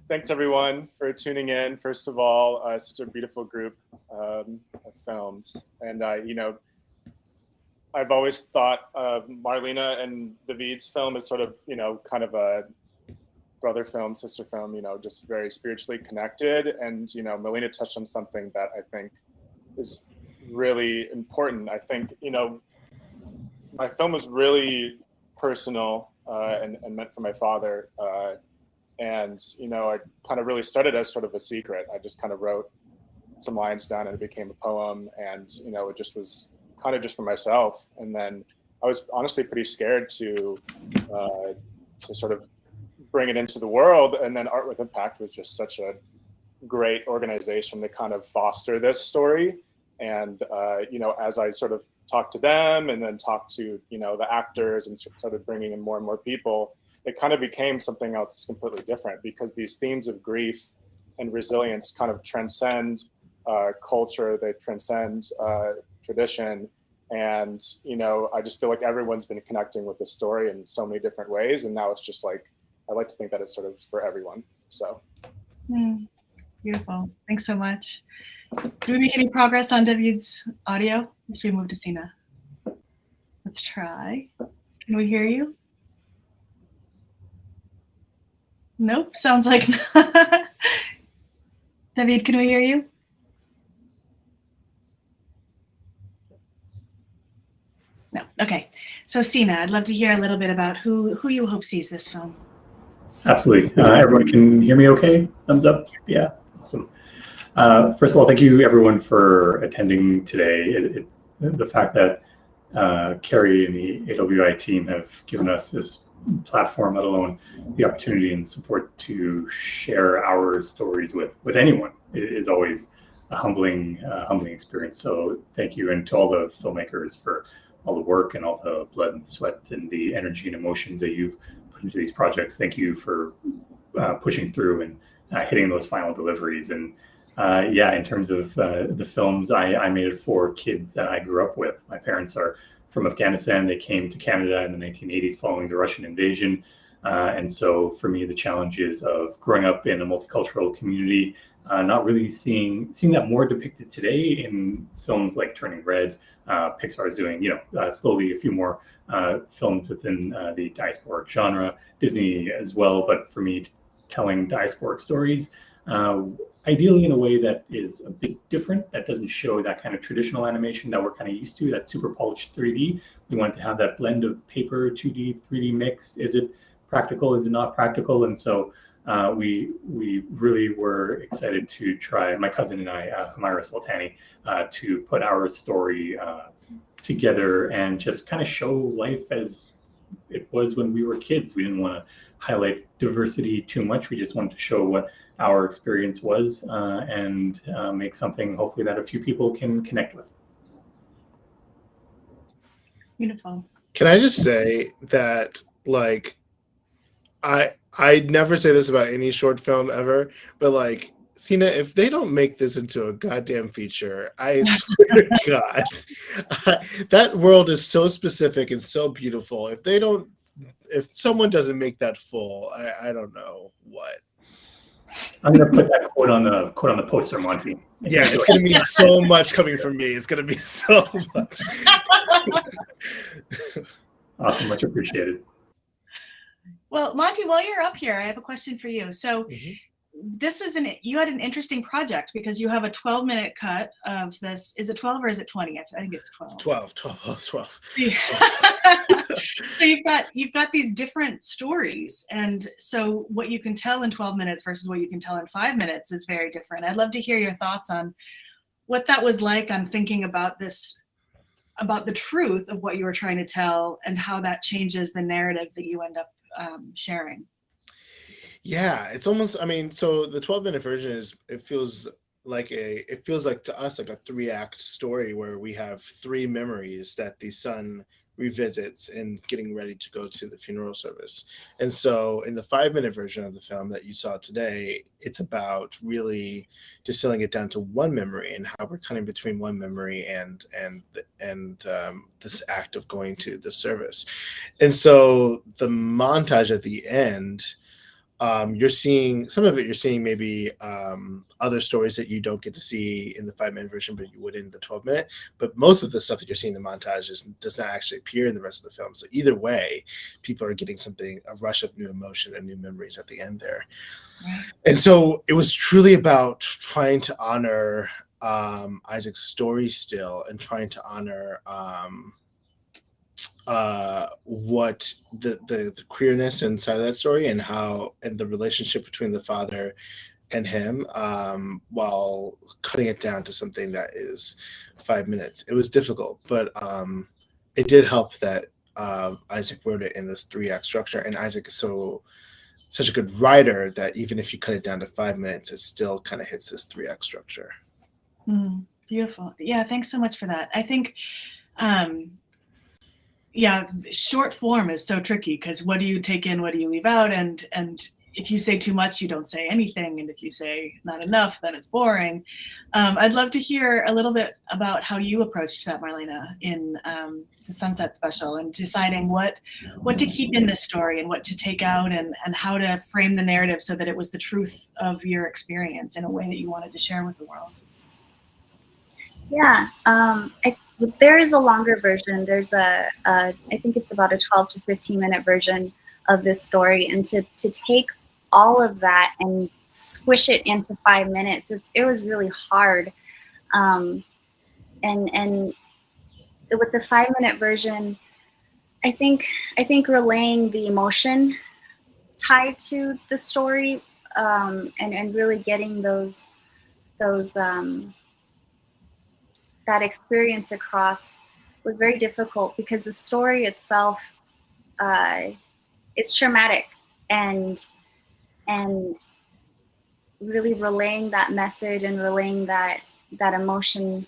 D: Thanks everyone for tuning in. First of all, such a beautiful group of films, and I've always thought of Marlena and David's film as sort of kind of a brother film, sister film, just very spiritually connected. And, Melina touched on something that I think is really important. I think, my film was really personal and meant for my father. And, I kind of really started as sort of a secret. I just kind of wrote some lines down and it became a poem. And, it just was kind of just for myself. And then I was honestly pretty scared to sort of bring it into the world. And then Art with Impact was just such a great organization to kind of foster this story. And, as I sort of talked to them and then talked to, the actors and started bringing in more and more people, it kind of became something else completely different, because these themes of grief and resilience kind of transcend culture, they transcend tradition. And, I just feel like everyone's been connecting with the story in so many different ways. And now it's just like, I like to think that it's sort of for everyone. So.
I: Beautiful. Thanks so much. Did we make any progress on David's audio? Should we move to Sina? Let's try. Can we hear you? Nope, sounds like not. David, can we hear you? No, okay. So Sina, I'd love to hear a little bit about who you hope sees this film.
K: Absolutely. Everyone can hear me okay? Thumbs up? Yeah, awesome. First of all, thank you everyone for attending today. It's the fact that Carrie and the AWI team have given us this platform, let alone the opportunity and support to share our stories with anyone, is always a humbling experience. So thank you, and to all the filmmakers for all the work and all the blood and sweat and the energy and emotions that you've put into these projects. Thank you for pushing through and hitting those final deliveries. And in terms of the films, I made it for kids that I grew up with. My parents are from Afghanistan. They came to Canada in the 1980s following the Russian invasion. And so for me, the challenge is of growing up in a multicultural community, not really seeing that more depicted today in films like Turning Red. Pixar is doing, slowly a few more films within the diasporic genre, Disney as well. But for me, telling diasporic stories, ideally in a way that is a bit different, that doesn't show that kind of traditional animation that we're kind of used to, that super polished 3D. We want to have that blend of paper, 2D, 3D mix. Is it practical? Is it not practical? And so we really were excited to try, my cousin and I, Humaira Sultani, to put our story together and just kind of show life as it was when we were kids. We didn't want to highlight diversity too much. We just wanted to show what our experience was and make something hopefully that a few people can connect with.
I: Beautiful.
W: Can I just say that, like, I never say this about any short film ever, but like, Sina, if they don't make this into a goddamn feature, I swear to God, that world is so specific and so beautiful. If someone doesn't make that full, I don't know what.
K: I'm gonna put that quote on the poster, Monty.
W: Yeah, it's gonna mean so much coming from me. It's gonna be so much.
K: Awesome, much appreciated.
I: Well, Monty, while you're up here, I have a question for you. So you had an interesting project because you have a 12-minute cut of this. Is it 12 or is it 20? I think it's 12.
W: 12.
I: So you've got these different stories, and so what you can tell in 12 minutes versus what you can tell in 5 minutes is very different. I'd love to hear your thoughts on what that was like on thinking about this, about the truth of what you were trying to tell and how that changes the narrative that you end up sharing.
W: Yeah, it's almost, so the 12-minute version it feels like to us like a 3-act story where we have 3 memories that the son revisits and getting ready to go to the funeral service. And so in the 5-minute version of the film that you saw today, it's about really distilling it down to one memory and how we're cutting between one memory and this act of going to the service. And so the montage at the end you're seeing some of it. You're seeing maybe other stories that you don't get to see in the 5-minute version, but you would in the 12-minute. But most of the stuff that you're seeing in the montage does not actually appear in the rest of the film. So either way, people are getting a rush of new emotion and new memories at the end there.
I: Right.
W: And so it was truly about trying to honor Isaac's story still, and trying to honor what the queerness inside of that story, and the relationship between the father and him, while cutting it down to something that is 5 minutes. It was difficult, but it did help that Isaac wrote it in this 3-act structure, and Isaac is such a good writer that even if you cut it down to 5 minutes, it still kind of hits this 3-act structure.
I: Beautiful. Yeah, thanks so much for that. I think, yeah, short form is so tricky, because what do you take in, what do you leave out? And if you say too much, you don't say anything. And if you say not enough, then it's boring. I'd love to hear a little bit about how you approached that, Marlena, in the Sunset Special, and deciding what to keep in this story and what to take out, and how to frame the narrative so that it was the truth of your experience in a way that you wanted to share with the world.
J: Yeah, there is a longer version. There's I think it's about a 12 to 15 minute version of this story, and to take all of that and squish it into 5 minutes, it was really hard. And with the 5-minute version, I think relaying the emotion tied to the story, and really getting those that experience across was very difficult, because the story itself is traumatic, and really relaying that message and relaying that emotion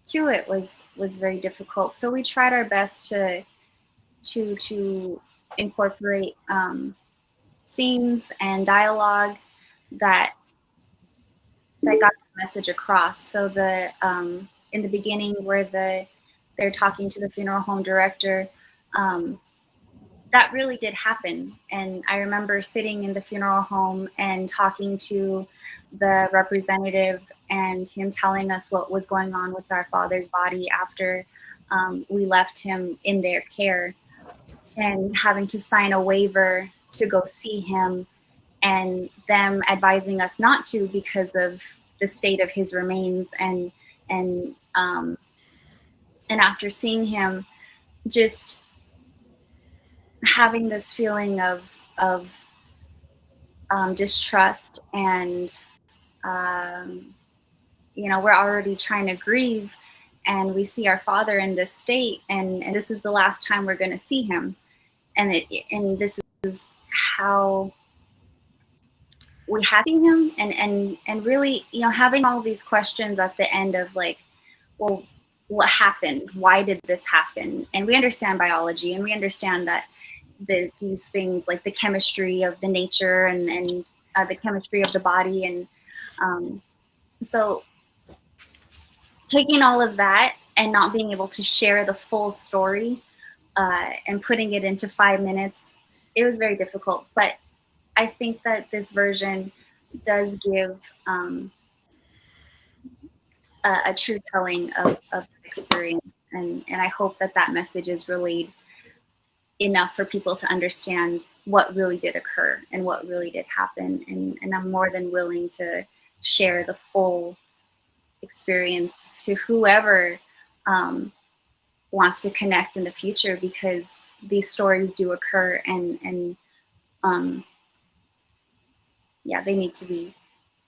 J: to it was very difficult. So we tried our best to incorporate scenes and dialogue that got the message across. So in the beginning, where they're talking to the funeral home director, that really did happen. And I remember sitting in the funeral home and talking to the representative, and him telling us what was going on with our father's body after we left him in their care, and having to sign a waiver to go see him, and them advising us not to because of the state of his remains. And after seeing him, just having this feeling of distrust, and we're already trying to grieve, and we see our father in this state, and this is the last time we're going to see him, and this is how we had seen him, and really, having all these questions at the end of like, well, what happened? Why did this happen? And we understand biology, and we understand that these things, like the chemistry of the nature and the chemistry of the body, and so taking all of that and not being able to share the full story, and putting it into 5 minutes, it was very difficult. But I think that this version does give a true telling of the experience, and I hope that message is relayed enough for people to understand what really did occur and what really did happen. And I'm more than willing to share the full experience to whoever wants to connect in the future, because these stories do occur, and yeah, they need to be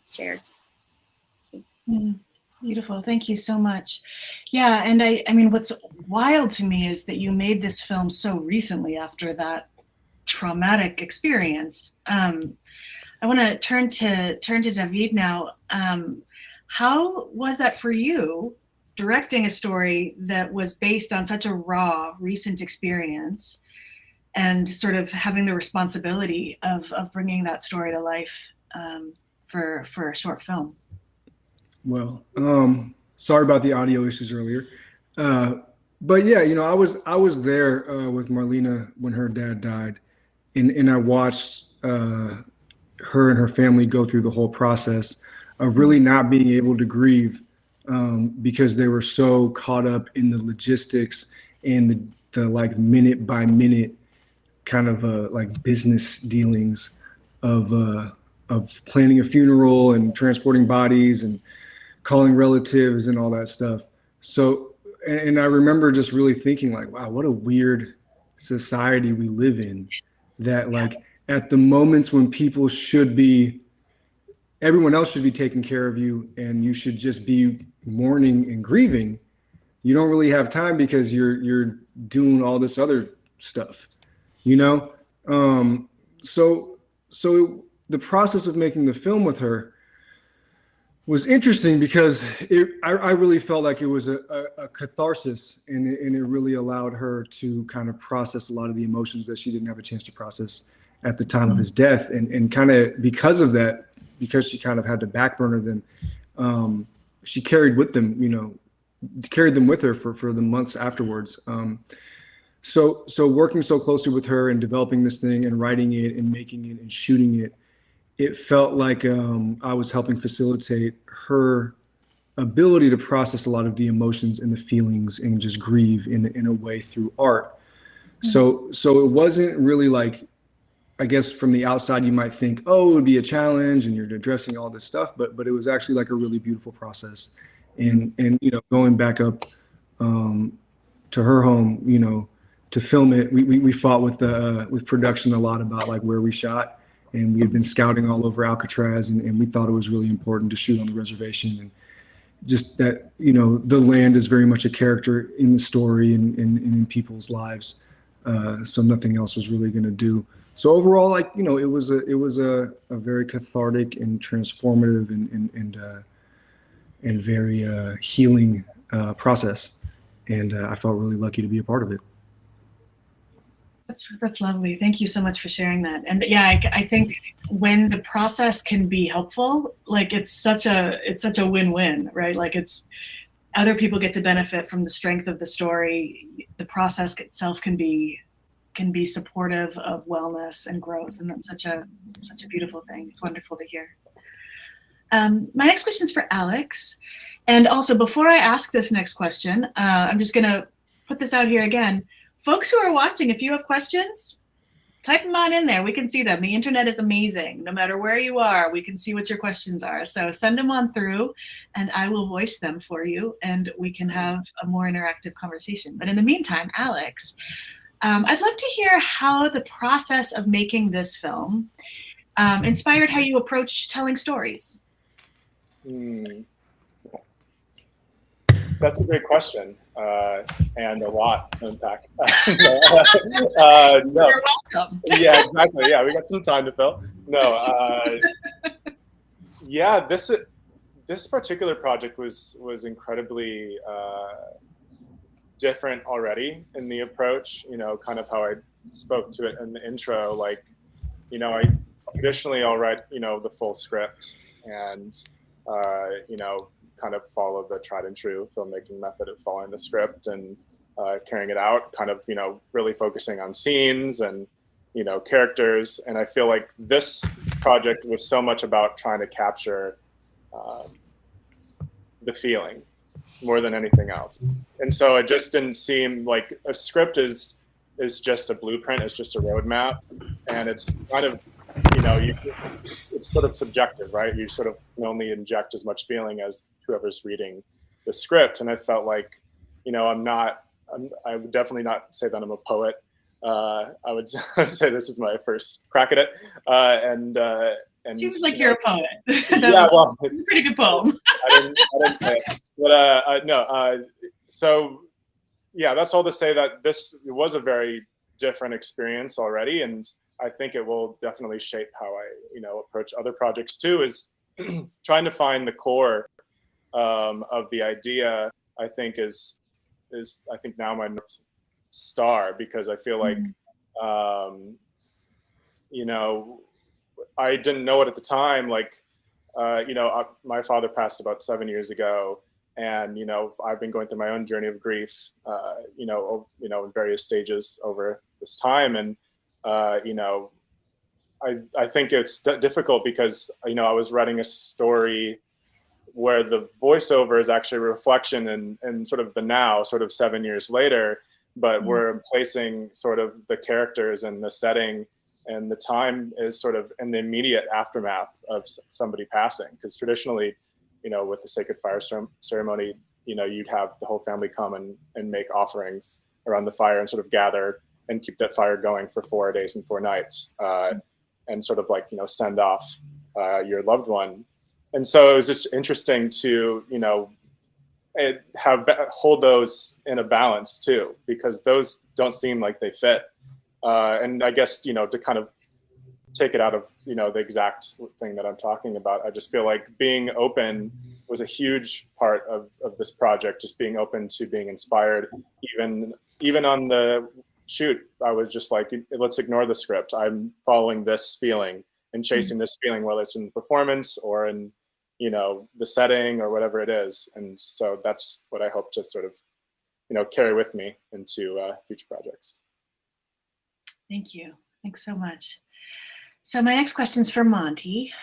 J: shared.
I: Beautiful. Thank you so much. Yeah, and I mean, what's wild to me is that you made this film so recently after that traumatic experience. I want to turn to David now. How was that for you, directing a story that was based on such a raw, recent experience, and sort of having the responsibility of bringing that story to life for a short film?
L: Well, sorry about the audio issues earlier, but yeah, I was there with Marlena when her dad died, and I watched her and her family go through the whole process of really not being able to grieve because they were so caught up in the logistics and the like minute by minute kind of like business dealings of planning a funeral and transporting bodies and calling relatives and all that stuff. So, and I remember just really thinking like, wow, what a weird society we live in, that like at the moments when people should be, everyone else should be taking care of you and you should just be mourning and grieving, you don't really have time because you're doing all this other stuff, you know? So the process of making the film with her was interesting because I really felt like it was a catharsis, and it really allowed her to kind of process a lot of the emotions that she didn't have a chance to process at the time of his death. And kind of because of that, because she kind of had to backburner them, she carried with them, carried them with her for the months afterwards. So working so closely with her and developing this thing and writing it and making it and shooting it, it felt like I was helping facilitate her ability to process a lot of the emotions and the feelings and just grieve in a way through art. So it wasn't really like, I guess from the outside you might think, oh, it would be a challenge and you're addressing all this stuff, but it was actually like a really beautiful process. And going back up to her home, to film it, we fought with production a lot about like where we shot. And we had been scouting all over Alcatraz, and we thought it was really important to shoot on the reservation. And just that, the land is very much a character in the story and in people's lives. So nothing else was really going to do. So overall, like, it was a very cathartic and transformative and very healing process. And I felt really lucky to be a part of it.
I: That's lovely. Thank you so much for sharing that. And yeah, I think when the process can be helpful, like it's such a win-win, right? Like it's other people get to benefit from the strength of the story. The process itself can be supportive of wellness and growth, and that's such a beautiful thing. It's wonderful to hear. My next question is for Alex, and also before I ask this next question, I'm just gonna put this out here again. Folks who are watching, if you have questions, type them on in there. We can see them. The internet is amazing. No matter where you are, we can see what your questions are. So send them on through and I will voice them for you and we can have a more interactive conversation. But in the meantime, Alex, I'd love to hear how the process of making this film inspired how you approach telling stories.
D: That's a great question, and a lot to unpack.
I: No. You're welcome.
D: Yeah, exactly. Yeah, we got some time to fill. No, yeah, this particular project was incredibly different already in the approach. Kind of how I spoke to it in the intro. Like, I traditionally I'll write the full script and kind of follow the tried and true filmmaking method of following the script and carrying it out, kind of, really focusing on scenes and, characters. And I feel like this project was so much about trying to capture the feeling more than anything else. And so it just didn't seem like a script is just a blueprint, it's just a roadmap. And it's kind of, it's sort of subjective, right? You sort of can only inject as much feeling as whoever's reading the script. And I felt like, I would definitely not say that I'm a poet. I would say this is my first crack at it. And
I: seems like you're a poet.
D: Yeah, well,
I: a pretty good poem.
D: I didn't say it. But no. So yeah, that's all to say that this was a very different experience already, and I think it will definitely shape how I, approach other projects too, is trying to find the core of the idea. I think is I think now my North Star, because I feel like, I didn't know it at the time. Like, my father passed about 7 years ago, and I've been going through my own journey of grief, in various stages over this time, and I think it's difficult because, you know, I was writing a story where the voiceover is actually a reflection in sort of the now, sort of 7 years later, but we're placing sort of the characters and the setting, and the time is sort of in the immediate aftermath of somebody passing. Because traditionally, you know, with the sacred fire ceremony, you know, you'd have the whole family come and make offerings around the fire and sort of gather and keep that fire going for 4 days and 4 nights, and sort of like, you know, send off your loved one. And so it was just interesting to, you know, hold those in a balance too, because those don't seem like they fit. And I guess, you know, to kind of take it out of, you know, the exact thing that I'm talking about, I just feel like being open was a huge part of this project, just being open to being inspired. Even on the shoot, I was just like, let's ignore the script. I'm following this feeling and chasing this feeling, whether it's in performance or in, you know, the setting or whatever it is. And so that's what I hope to sort of, you know, carry with me into future projects.
I: Thank you. Thanks so much. So my next question is for Monty.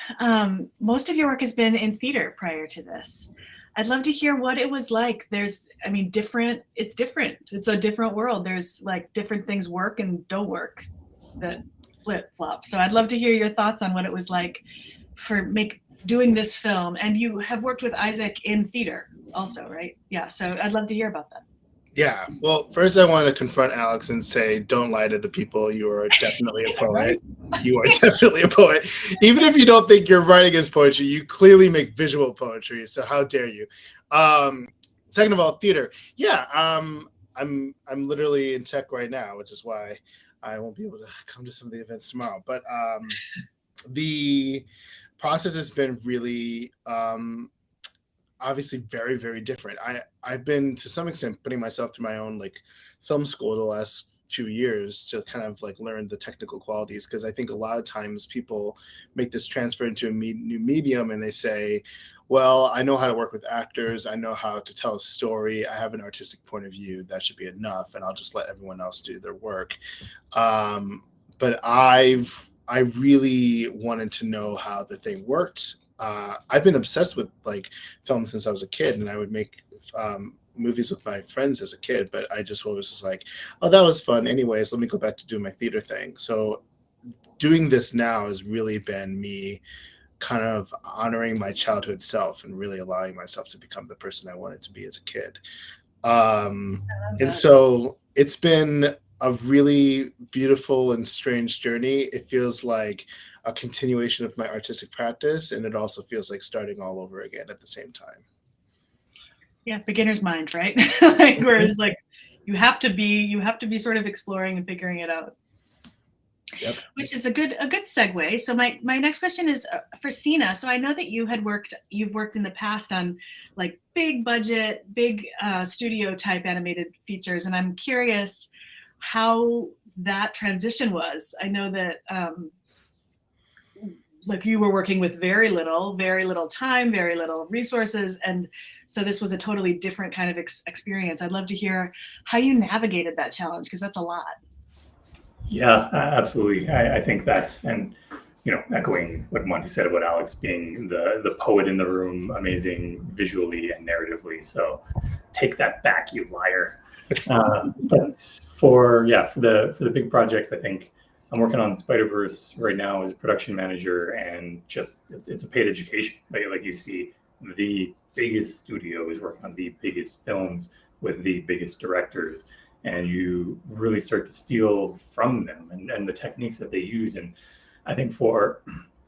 I: Most of your work has been in theater prior to this. I'd love to hear what it was like. It's different. It's a different world. There's like different things work and don't work that flip flop. So I'd love to hear your thoughts on what it was like for doing this film. And you have worked with Isaac in theater also, right? Yeah, so I'd love to hear about that.
W: Yeah, well, first I want to confront Alex and say, don't lie to the people. You are definitely a poet. You are definitely a poet. Even if you don't think your writing is poetry, you clearly make visual poetry. So how dare you? Second of all, theater. Yeah, I'm literally in tech right now, which is why I won't be able to come to some of the events tomorrow. But the process has been really obviously very, very different. I've been to some extent putting myself through my own like film school the last few years to kind of like learn the technical qualities, because I think a lot of times people make this transfer into a new medium and they say, well, I know how to work with actors, I know how to tell a story, I have an artistic point of view, that should be enough, and I'll just let everyone else do their work. But I really wanted to know how the thing worked. I've been obsessed with like film since I was a kid, and I would make movies with my friends as a kid, but I just was just like, oh, that was fun. Anyways, let me go back to doing my theater thing. So doing this now has really been me kind of honoring my childhood self and really allowing myself to become the person I wanted to be as a kid. And so it's been a really beautiful and strange journey. It feels like a continuation of my artistic practice, and it also feels like starting all over again at the same time.
I: Yeah, beginner's mind, right? Like where it's like you have to be sort of exploring and figuring it out.
W: Yep.
I: Which is a good segue. So my next question is for Sina. So I know that you've worked in the past on like big budget, big studio type animated features, and I'm curious how that transition was. I know that like you were working with very little time, very little resources, and so this was a totally different kind of experience. I'd love to hear how you navigated that challenge, because that's a lot.
K: Yeah, absolutely. I think that, and you know, echoing what Monty said about Alex being the poet in the room, amazing visually and narratively. So take that back, you liar. But for the big projects, I think I'm working on Spider-Verse right now as a production manager, and just it's a paid education. Like you see, the biggest studio is working on the biggest films with the biggest directors, and you really start to steal from them and the techniques that they use. And I think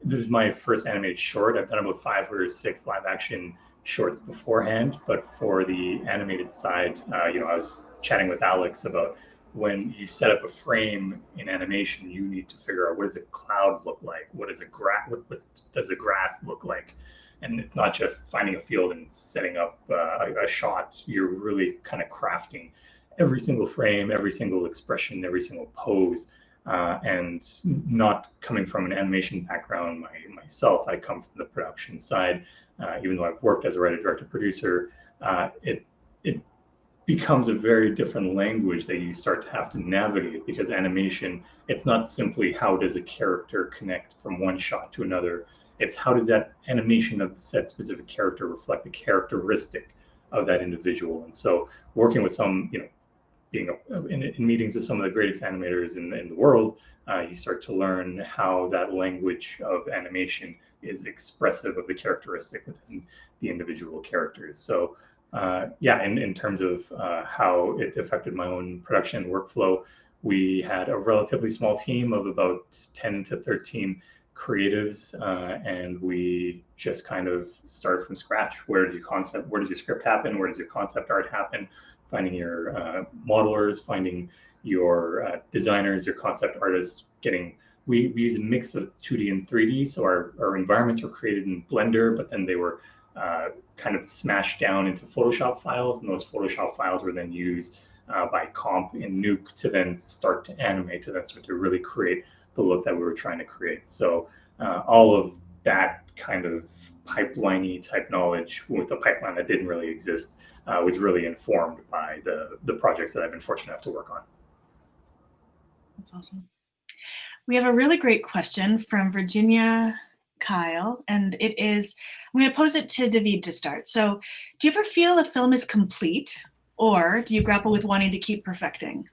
K: this is my first animated short. I've done about 5 or 6 live action shorts beforehand, but for the animated side, you know, I was chatting with Alex about when you set up a frame in animation, you need to figure out what does a cloud look like, what does a grass look like, and it's not just finding a field and setting up a shot. You're really kind of crafting every single frame, every single expression, every single pose. And not coming from an animation background myself, I come from the production side. Even though I've worked as a writer, director, producer, it becomes a very different language that you start to have to navigate, because animation, it's not simply how does a character connect from one shot to another. It's how does that animation of that specific character reflect the characteristic of that individual. And so working with some, being in meetings with some of the greatest animators in the world, you start to learn how that language of animation is expressive of the characteristic within the individual characters. So in terms of how it affected my own production workflow, we had a relatively small team of about 10 to 13 creatives, and we just kind of start from scratch. Where does your script happen? Where does your concept art happen? Finding your modelers, finding your designers, your concept artists, we use a mix of 2D and 3D. So our environments were created in Blender, but then they were kind of smashed down into Photoshop files, and those Photoshop files were then used by Comp and Nuke to then start to animate, to then start to really create the look that we were trying to create. So all of that kind of pipeline-y type knowledge with a pipeline that didn't really exist was really informed by the projects that I've been fortunate enough to work on.
I: That's awesome. We have a really great question from Virginia Kyle, and it is, I'm going to pose it to David to start. So do you ever feel a film is complete, or do you grapple with wanting to keep perfecting?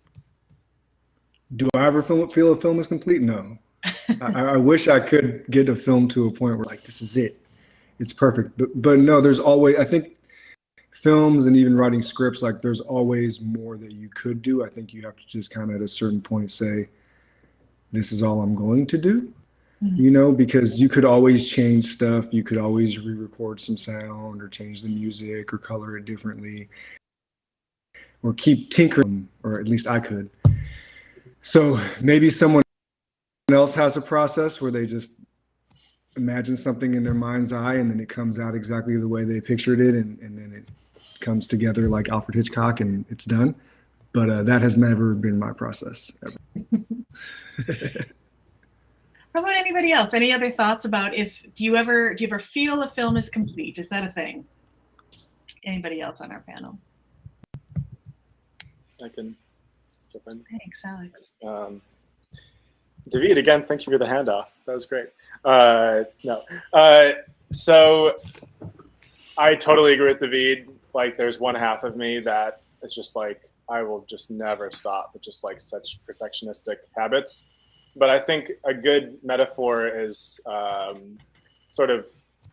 L: Do I ever feel a film is complete? No. I wish I could get a film to a point where like, this is it. It's perfect. But no, there's always, I think films and even writing scripts, like there's always more that you could do. I think you have to just kind of at a certain point say, this is all I'm going to do, because you could always change stuff. You could always re-record some sound or change the music or color it differently or keep tinkering, or at least I could. So maybe someone else has a process where they just imagine something in their mind's eye and then it comes out exactly the way they pictured it, and then it comes together like Alfred Hitchcock and it's done. But that has never been my process ever.
I: How about anybody else? Any other thoughts about do you ever feel a film is complete? Is that a thing? Anybody else on our panel?
D: I can jump in.
I: Thanks, Alex.
D: David, again, thank you for the handoff. That was great. So I totally agree with David. Like, there's one half of me that is just like, I will just never stop with just like such perfectionistic habits. But I think a good metaphor is sort of,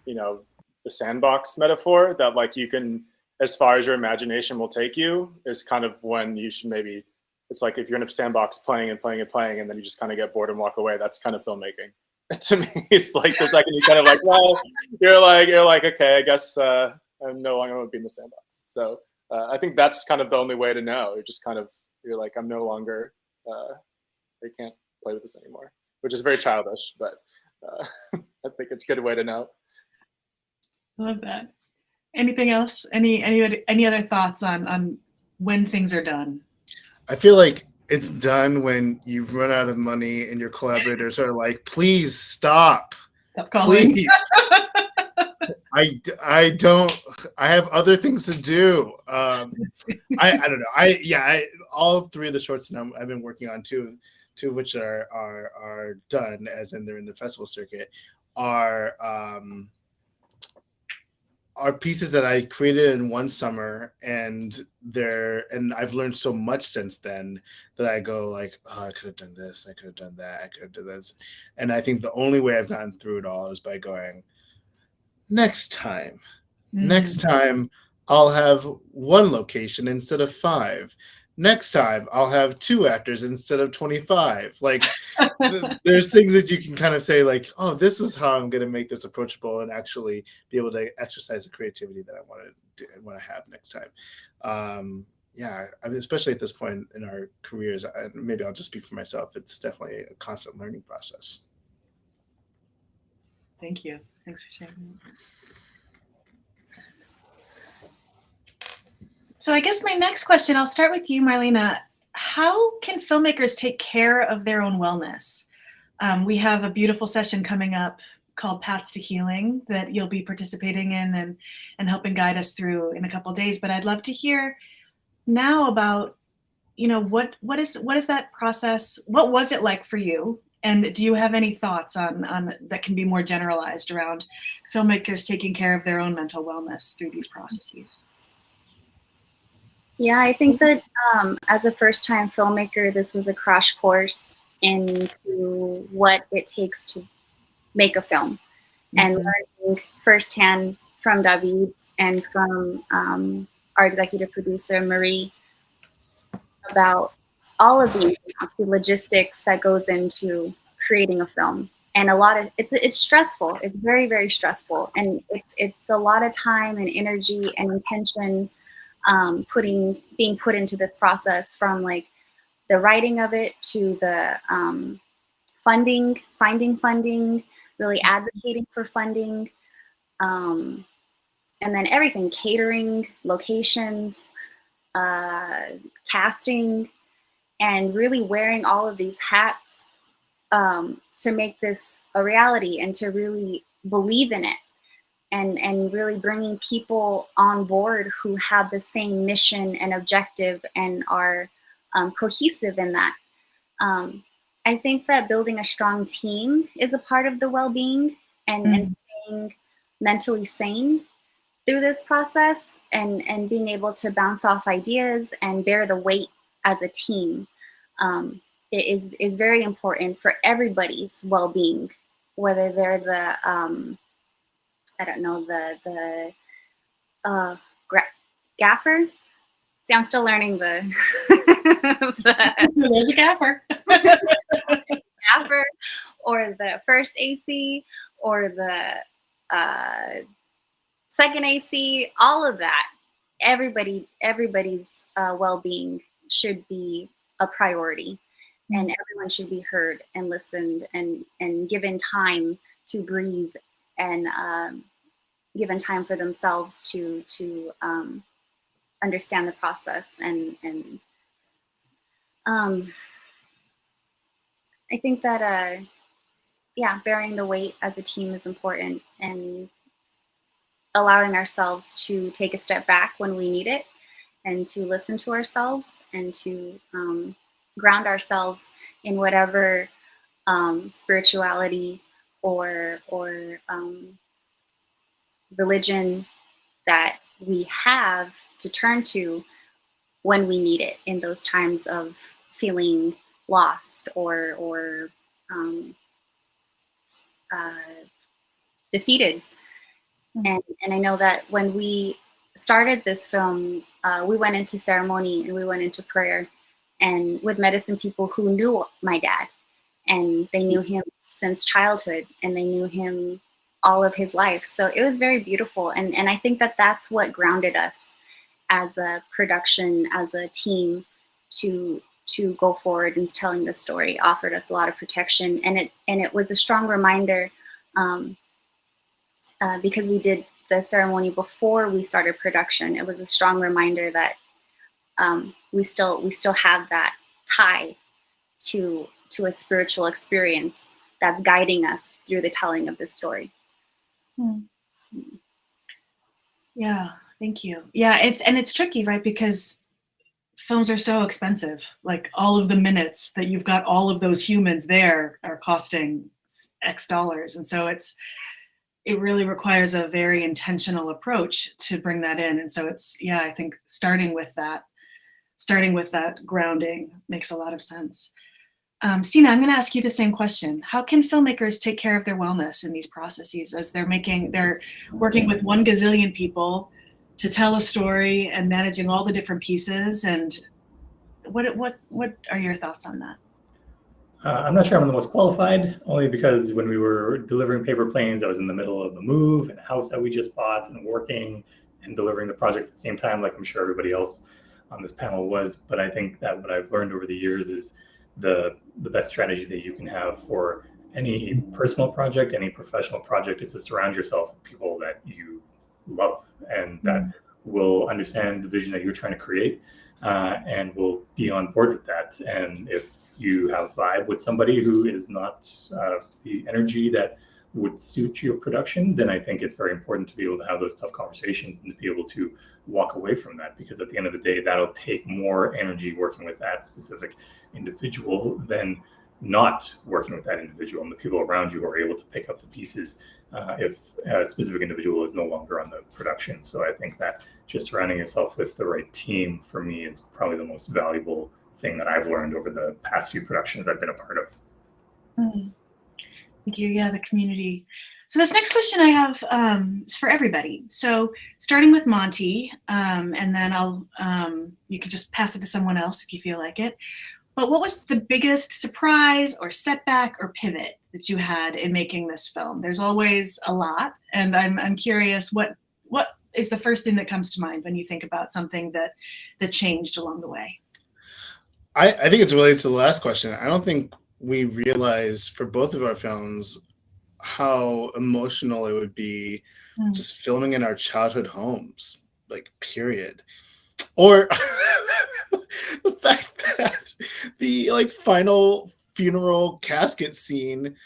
D: the sandbox metaphor, that like you can, as far as your imagination will take you, is kind of when you should maybe, it's like if you're in a sandbox playing and playing and playing, and then you just kind of get bored and walk away, that's kind of filmmaking. To me, it's like the second you kind of like, well, you're like, okay, I guess I'm no longer going to be in the sandbox. So I think that's kind of the only way to know. You're like, I'm no longer, they can't play with this anymore, which is very childish, but I think it's a good way to know.
I: I love that. Anything else? Any other thoughts on when things are done?
W: I feel like it's done when you've run out of money and your collaborators are like, please stop.
I: Stop calling.
W: Please. I have other things to do. I don't know. All three of the shorts now I've been working on, two of which are done, as in they're in the festival circuit, are pieces that I created in one summer, and I've learned so much since then that I go like, oh, I could have done this, I could have done that, I could have done this. And I think the only way I've gotten through it all is by going, next time I'll have one location instead of 5. Next time I'll have 2 actors instead of 25. Like there's things that you can kind of say like, oh, this is how I'm going to make this approachable and actually be able to exercise the creativity that I want to have next time. I mean, especially at this point in our careers, and maybe I'll just speak for myself, it's definitely a constant learning process.
I: Thank you. Thanks for sharing. So I guess my next question, I'll start with you, Marlena. How can filmmakers take care of their own wellness? We have a beautiful session coming up called Paths to Healing that you'll be participating in and helping guide us through in a couple of days. But I'd love to hear now about, what is that process? What was it like for you? And do you have any thoughts on that can be more generalized around filmmakers taking care of their own mental wellness through these processes?
J: Yeah, I think that as a first-time filmmaker, this was a crash course into what it takes to make a film, and learning firsthand from David and from our executive producer, Marie, about all of the logistics that goes into creating a film. And a lot of it's stressful. It's very, very stressful, and it's a lot of time and energy and intention being put into this process, from like the writing of it to the finding funding, really advocating for funding, and then everything: catering, locations, casting, and really wearing all of these hats to make this a reality and to really believe in it, and really bringing people on board who have the same mission and objective and are cohesive in that. I think that building a strong team is a part of the well-being, and staying mentally sane through this process, and being able to bounce off ideas and bear the weight as a team is very important for everybody's well-being, whether they're the gaffer. See, I'm still learning the
I: there's a gaffer.
J: Gaffer, or the first AC, or the second AC, all of that. Everybody's well-being should be a priority, and everyone should be heard and listened and given time to breathe, and given time for themselves to understand the process. And I think that bearing the weight as a team is important, and allowing ourselves to take a step back when we need it, and to listen to ourselves, and to ground ourselves in whatever spirituality or religion that we have to turn to when we need it, in those times of feeling lost or defeated. And I know that when we started this film, we went into ceremony and we went into prayer, and with medicine people who knew my dad, and they knew him since childhood, and they knew him all of his life. So it was very beautiful. And I think that that's what grounded us as a production, as a team, to go forward and telling the story, offered us a lot of protection. And it was a strong reminder, because we did the ceremony before we started production. It was a strong reminder that we still have that tie to a spiritual experience that's guiding us through the telling of this story.
I: Yeah, thank you. Yeah, it's tricky, right? Because films are so expensive. Like, all of the minutes that you've got all of those humans there are costing X dollars. And so it really requires a very intentional approach to bring that in. And so I think starting with that grounding makes a lot of sense. Sina, I'm going to ask you the same question. How can filmmakers take care of their wellness in these processes as they're working with 1 gazillion people to tell a story and managing all the different pieces? And what are your thoughts on that?
K: I'm not sure I'm the most qualified, only because when we were delivering Paper Planes, I was in the middle of a move and a house that we just bought, and working and delivering the project at the same time, like I'm sure everybody else on this panel was. But I think that what I've learned over the years is the best strategy that you can have for any personal project, any professional project, is to surround yourself with people that you love and that will understand the vision that you're trying to create, and will be on board with that. And if you have vibe with somebody who is not the energy that would suit your production, then I think it's very important to be able to have those tough conversations and to be able to walk away from that, because at the end of the day, that'll take more energy working with that specific individual than not working with that individual, and the people around you are able to pick up the pieces if a specific individual is no longer on the production. So I think that just surrounding yourself with the right team, for me, is probably the most valuable thing that I've learned over the past few productions I've been a part of.
I: Thank you. Yeah, the community. So this next question I have is for everybody. So starting with Monty, and then you can just pass it to someone else if you feel like it. But what was the biggest surprise or setback or pivot that you had in making this film? There's always a lot, and I'm curious, what is the first thing that comes to mind when you think about something that changed along the way?
W: I think it's related to the last question. I don't think we realized for both of our films how emotional it would be just filming in our childhood homes, like, period. Or the fact that the final funeral casket scene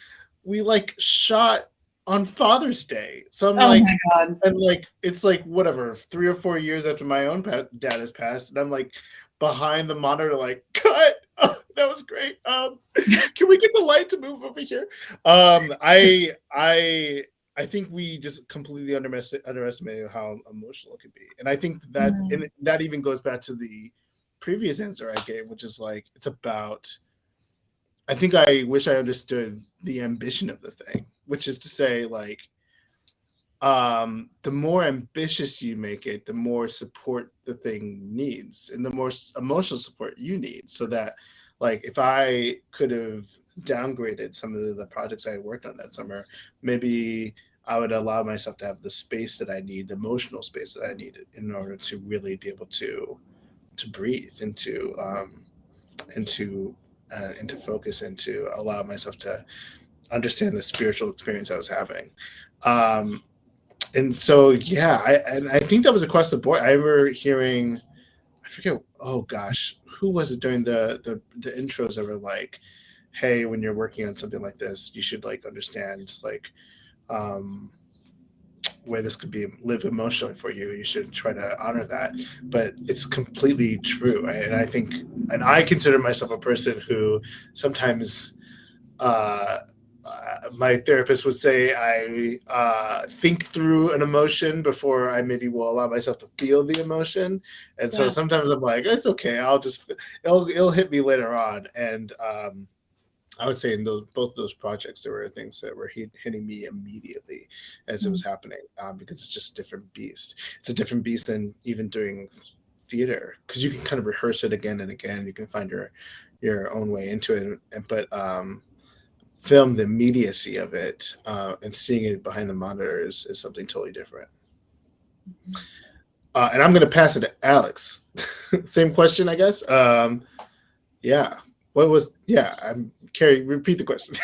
W: we shot on Father's Day. So I'm
I: my God.
W: And it's whatever, 3 or 4 years after my own dad has passed, and I'm behind the monitor cut. Oh, that was great. Can we get the light to move over here? I think we just completely underestimated how emotional it could be. And I think that and that even goes back to the previous answer I gave, which is it's about, I think I wish I understood the ambition of the thing, which is to say the more ambitious you make it, the more support the thing needs and the more emotional support you need. So that if I could have downgraded some of the projects I worked on that summer, maybe I would allow myself to have the space that I need, the emotional space that I needed, in order to really be able to breathe and to focus and to allow myself to understand the spiritual experience I was having. And so, yeah, I think that was across the board. I remember hearing, I forget, oh gosh, who was it during the intros that were hey, when you're working on something like this, you should understand where this could live emotionally for you. You should try to honor that. But it's completely true. And I think, and I consider myself a person who sometimes, my therapist would say I think through an emotion before I maybe will allow myself to feel the emotion. And so sometimes I'm it's okay. It'll hit me later on. And I would say in both of those projects, there were things that were hitting me immediately as it was happening, because it's just a different beast. It's a different beast than even doing theater, because you can kind of rehearse it again and again. You can find your own way into it. But film, the immediacy of it, and seeing it behind the monitor is something totally different. And I'm going to pass it to Alex. Same question, I guess. Yeah. Carrie, repeat the question.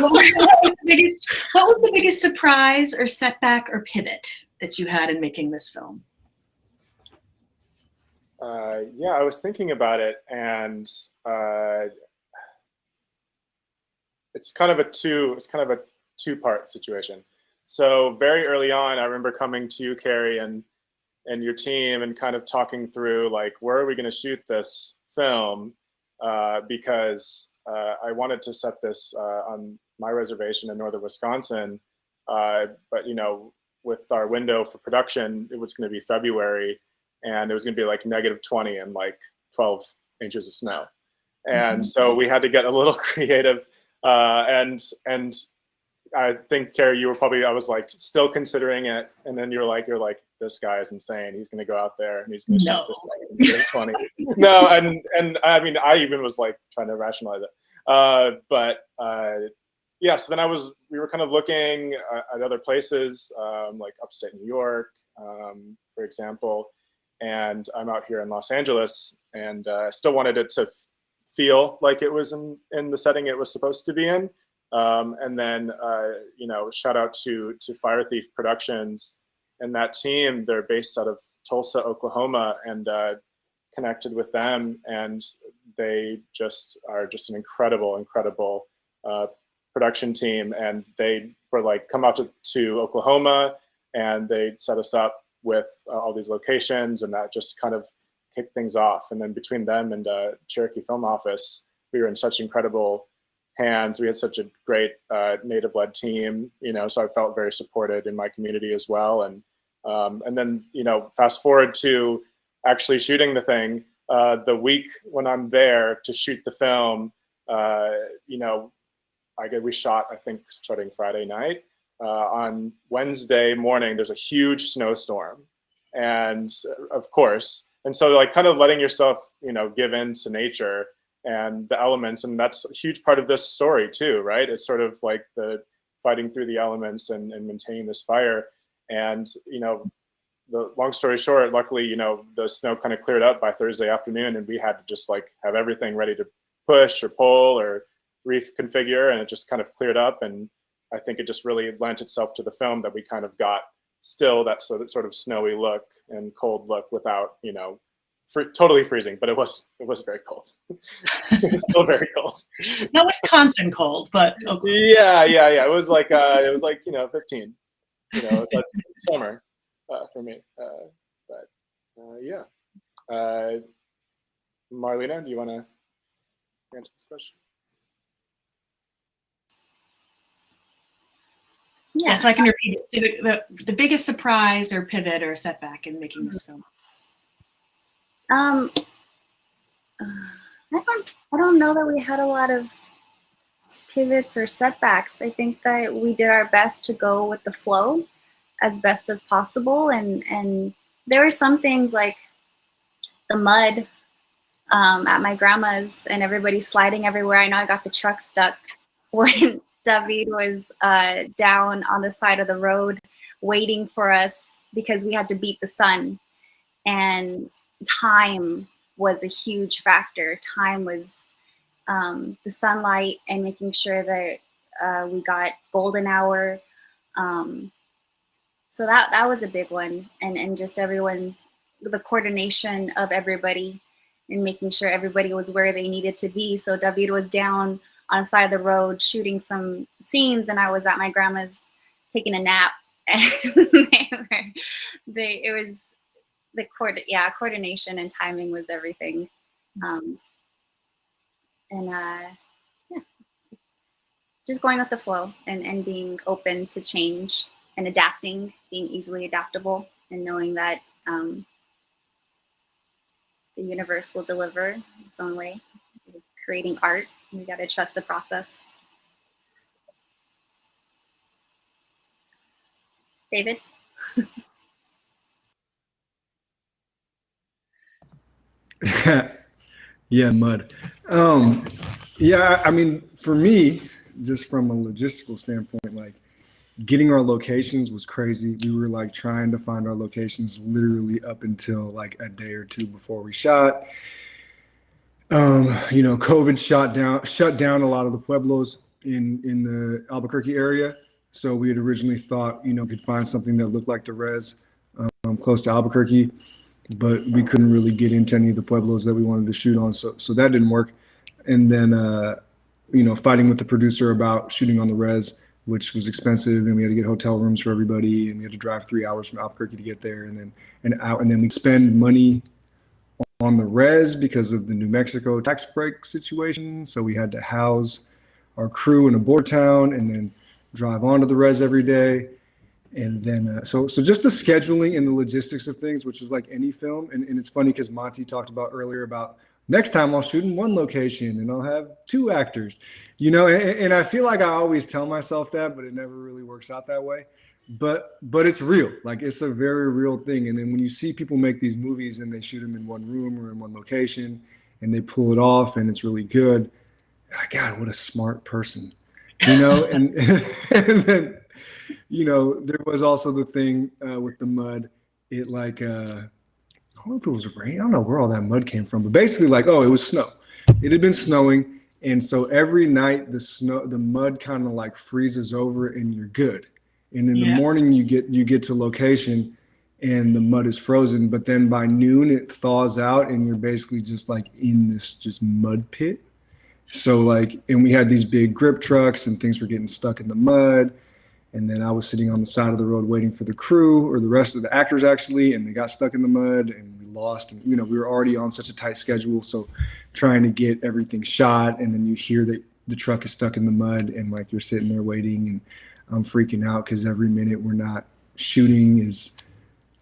I: What was the biggest surprise or setback or pivot that you had in making this film?
D: I was thinking about it, and it's kind of a two-part situation. So very early on, I remember coming to you, Carrie, and your team, and kind of talking through where are we going to shoot this film, because I wanted to set this on my reservation in northern Wisconsin, but with our window for production, it was going to be February, and it was going to be -20 and 12 inches of snow, and so we had to get a little creative, and I think, Carrie, you were probably, I was still considering it, and then you're like, this guy is insane. He's going to go out there and he's going to shoot this -20. No, and I mean, I even was trying to rationalize it. So then we were kind of looking at other places, upstate New York, for example, and I'm out here in Los Angeles, and I still wanted it to feel like it was in the setting it was supposed to be in. And then, shout out to Fire Thief Productions and that team. They're based out of Tulsa, Oklahoma, and connected with them. And they are just an incredible production team, and they were like, come out to Oklahoma, and they set us up with all these locations, and that just kind of kicked things off. And then between them and Cherokee Film Office, we were in such incredible hands. We had such a great Native-led team, you know, so I felt very supported in my community as well. And then, you know, fast forward to actually shooting the thing, the week when I'm there to shoot the film, you know, we shot, I think, starting Friday night. On Wednesday morning, there's a huge snowstorm, and of course, and so like kind of letting yourself, you know, give in to nature and the elements, and that's a huge part of this story too, right? It's sort of like the fighting through the elements and maintaining this fire. And, you know, the long story short, luckily, you know, the snow kind of cleared up by Thursday afternoon, and we had to just like have everything ready to push or pull or reconfigure, and it just kind of cleared up. And I think it just really lent itself to the film that we kind of got still that sort of snowy look and cold look without, you know, totally freezing, but it was very cold. It was still very cold.
I: Not Wisconsin cold, but okay.
D: Yeah. It was like you know, 15. You know, that's summer for me. But yeah. Marlena, do you want to answer this question?
I: Yeah, so I can repeat it. The biggest surprise or pivot or setback in making this film.
J: I don't know that we had a lot of pivots or setbacks. I think that we did our best to go with the flow as best as possible, and there were some things like the mud at my grandma's and everybody sliding everywhere. I know I got the truck stuck when David was down on the side of the road waiting for us because we had to beat the sun, and time was a huge factor. Time was the sunlight and making sure that we got golden hour. So that was a big one, and just everyone, the coordination of everybody and making sure everybody was where they needed to be. So David was down on the side of the road shooting some scenes, and I was at my grandma's taking a nap. And it was the coordination and timing was everything. Just going with the flow and being open to change and adapting, being easily adaptable, and knowing that the universe will deliver its own way. Creating art, we got to trust the process. David?
L: Yeah, mud. Yeah, I mean, for me, just from a logistical standpoint, like getting our locations was crazy. We were like trying to find our locations literally up until like a day or two before we shot. You know, COVID shut down a lot of the pueblos in the Albuquerque area. So we had originally thought, you know, could find something that looked like the res close to Albuquerque, but we couldn't really get into any of the pueblos that we wanted to shoot on. So that didn't work. And then, you know, fighting with the producer about shooting on the res, which was expensive, and we had to get hotel rooms for everybody, and we had to drive 3 hours from Albuquerque to get there, and then we spend money on the res because of the New Mexico tax break situation. So we had to house our crew in a border town and then drive onto the res every day. And then, so just the scheduling and the logistics of things, which is like any film. And it's funny because Monty talked about earlier about next time I'll shoot in one location and I'll have 2 actors, you know, and I feel like I always tell myself that, but it never really works out that way. But it's real, like it's a very real thing. And then when you see people make these movies and they shoot them in one room or in one location and they pull it off and it's really good, God, what a smart person, you know. and then, you know, there was also the thing with the mud. It like, I don't know if it was rain. I don't know where all that mud came from, but basically like, oh, it was snow. It had been snowing. And so every night the mud kind of like freezes over and you're good. And in the morning you get to location and the mud is frozen, but then by noon it thaws out and you're basically just like in this just mud pit. So like, and we had these big grip trucks and things were getting stuck in the mud. And then I was sitting on the side of the road waiting for the crew, or the rest of the actors actually, and they got stuck in the mud and we lost. And, you know, we were already on such a tight schedule. So trying to get everything shot, and then you hear that the truck is stuck in the mud, and like you're sitting there waiting, and I'm freaking out because every minute we're not shooting is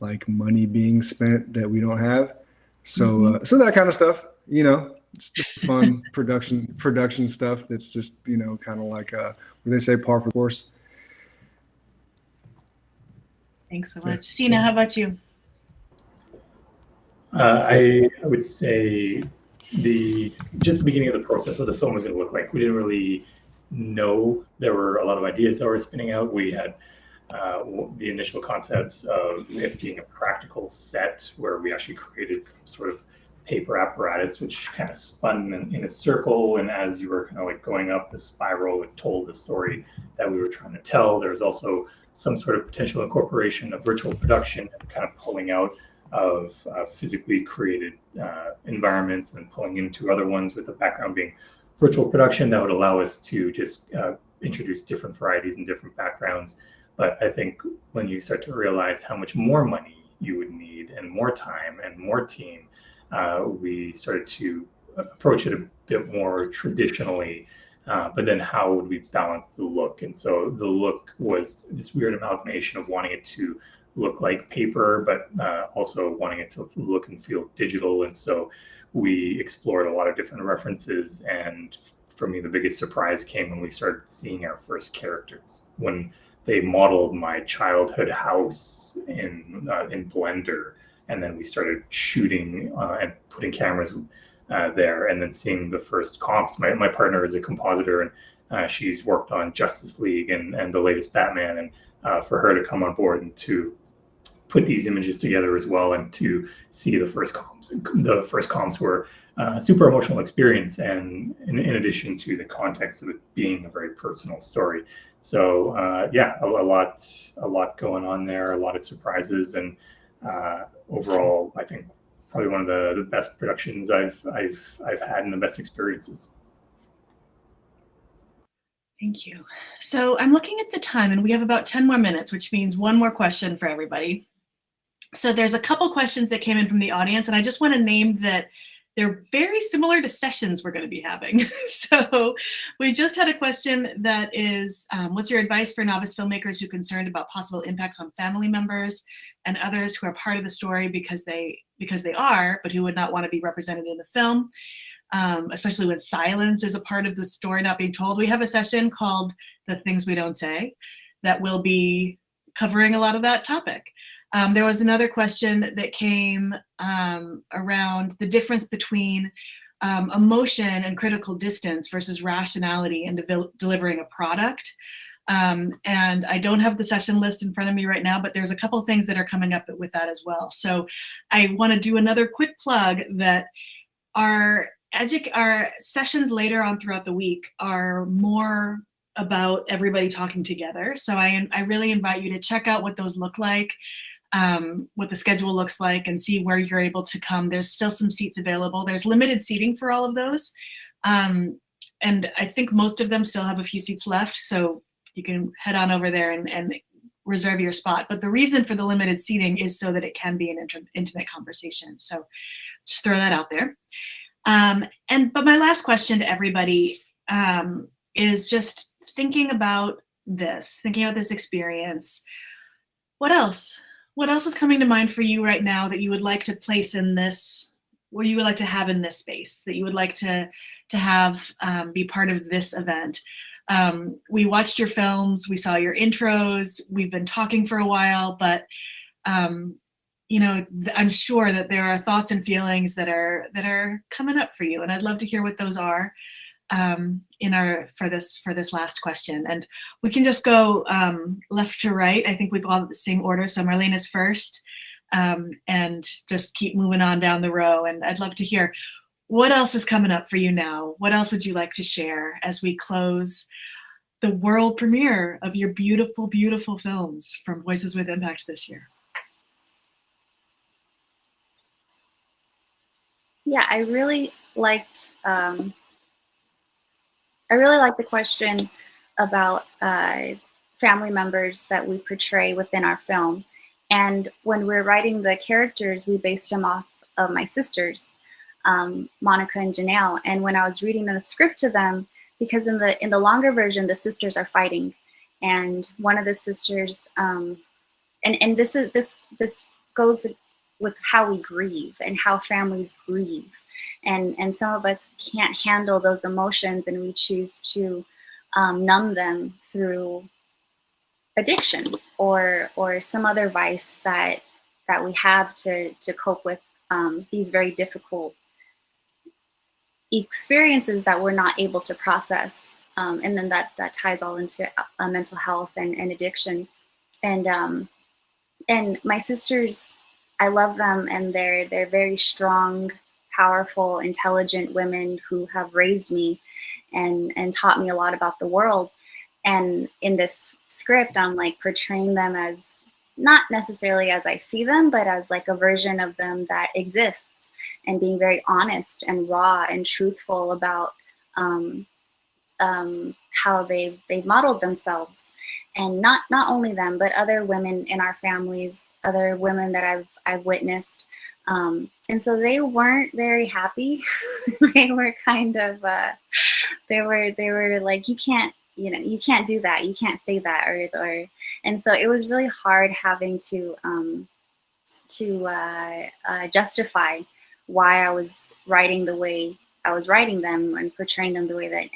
L: like money being spent that we don't have. So, so that kind of stuff, you know, it's the fun production stuff. That's just, you know, kind of like, what they say, par for the course.
I: Thanks so much. Sina, how about you?
K: I would say just the beginning of the process, what the film was going to look like. We didn't really know. There were a lot of ideas that were spinning out. We had the initial concepts of it being a practical set where we actually created some sort of paper apparatus which kind of spun in a circle, and as you were kind of like going up the spiral, it told the story that we were trying to tell. There's also some sort of potential incorporation of virtual production and kind of pulling out of physically created environments and pulling into other ones, with the background being virtual production that would allow us to just introduce different varieties and different backgrounds. But I think when you start to realize how much more money you would need and more time and more team, we started to approach it a bit more traditionally. But then how would we balance the look? And so the look was this weird amalgamation of wanting it to look like paper, but also wanting it to look and feel digital. And so we explored a lot of different references. And for me, the biggest surprise came when we started seeing our first characters. When they modeled my childhood house in Blender, and then we started shooting and putting cameras there, and then seeing the first comps. My partner is a compositor, and she's worked on Justice League and the latest Batman, and for her to come on board and to put these images together as well, and to see the first comps. The first comps were a super emotional experience, and in addition to the context of it being a very personal story. So yeah, a lot going on there, a lot of surprises, and overall, I think probably one of the best productions I've had and the best experiences.
I: Thank you. So I'm looking at the time, and we have about 10 more minutes, which means one more question for everybody. So there's a couple questions that came in from the audience, and I just want to name that they're very similar to sessions we're going to be having. So we just had a question that is, what's your advice for novice filmmakers who are concerned about possible impacts on family members and others who are part of the story because they are, but who would not want to be represented in the film, especially when silence is a part of the story not being told? We have a session called The Things We Don't Say that will be covering a lot of that topic. There was another question that came around the difference between emotion and critical distance versus rationality in delivering a product. And I don't have the session list in front of me right now, but there's a couple of things that are coming up with that as well. So I want to do another quick plug that our sessions later on throughout the week are more about everybody talking together. So I really invite you to check out what those look like. What the schedule looks like, and see where you're able to come. There's still some seats available. There's limited seating for all of those. And I think most of them still have a few seats left, so you can head on over there and reserve your spot. But the reason for the limited seating is so that it can be an intimate conversation. So just throw that out there. But my last question to everybody is just thinking about this experience. What else? What else is coming to mind for you right now that you would like to place in this, or you would like to have in this space, that you would like to have be part of this event? We watched your films, we saw your intros, we've been talking for a while, but you know, I'm sure that there are thoughts and feelings that are coming up for you, and I'd love to hear what those are for this last question. And we can just go left to right. I think we've all the same order. So Marlena's first, and just keep moving on down the row. And I'd love to hear what else is coming up for you now. What else would you like to share as we close the world premiere of your beautiful, beautiful films from Voices with Impact this year?
J: Yeah, I really liked I really like the question about family members that we portray within our film. And when we're writing the characters, we based them off of my sisters, Monica and Janelle. And when I was reading the script to them, because in the longer version, the sisters are fighting, and one of the sisters, and this goes with how we grieve and how families grieve. And some of us can't handle those emotions, and we choose to numb them through addiction or some other vice that we have to cope with these very difficult experiences that we're not able to process. And then that ties all into mental health and addiction. And my sisters, I love them, and they're very strong, powerful, intelligent women who have raised me and taught me a lot about the world. And in this script, I'm like portraying them as not necessarily as I see them, but as like a version of them that exists, and being very honest and raw and truthful about how they've modeled themselves. And not only them, but other women in our families, other women that I've witnessed. And so they weren't very happy. They were kind of, they were like, you can't do that. You can't say that, or, and so it was really hard having to justify why I was writing the way I was writing them and portraying them the way that,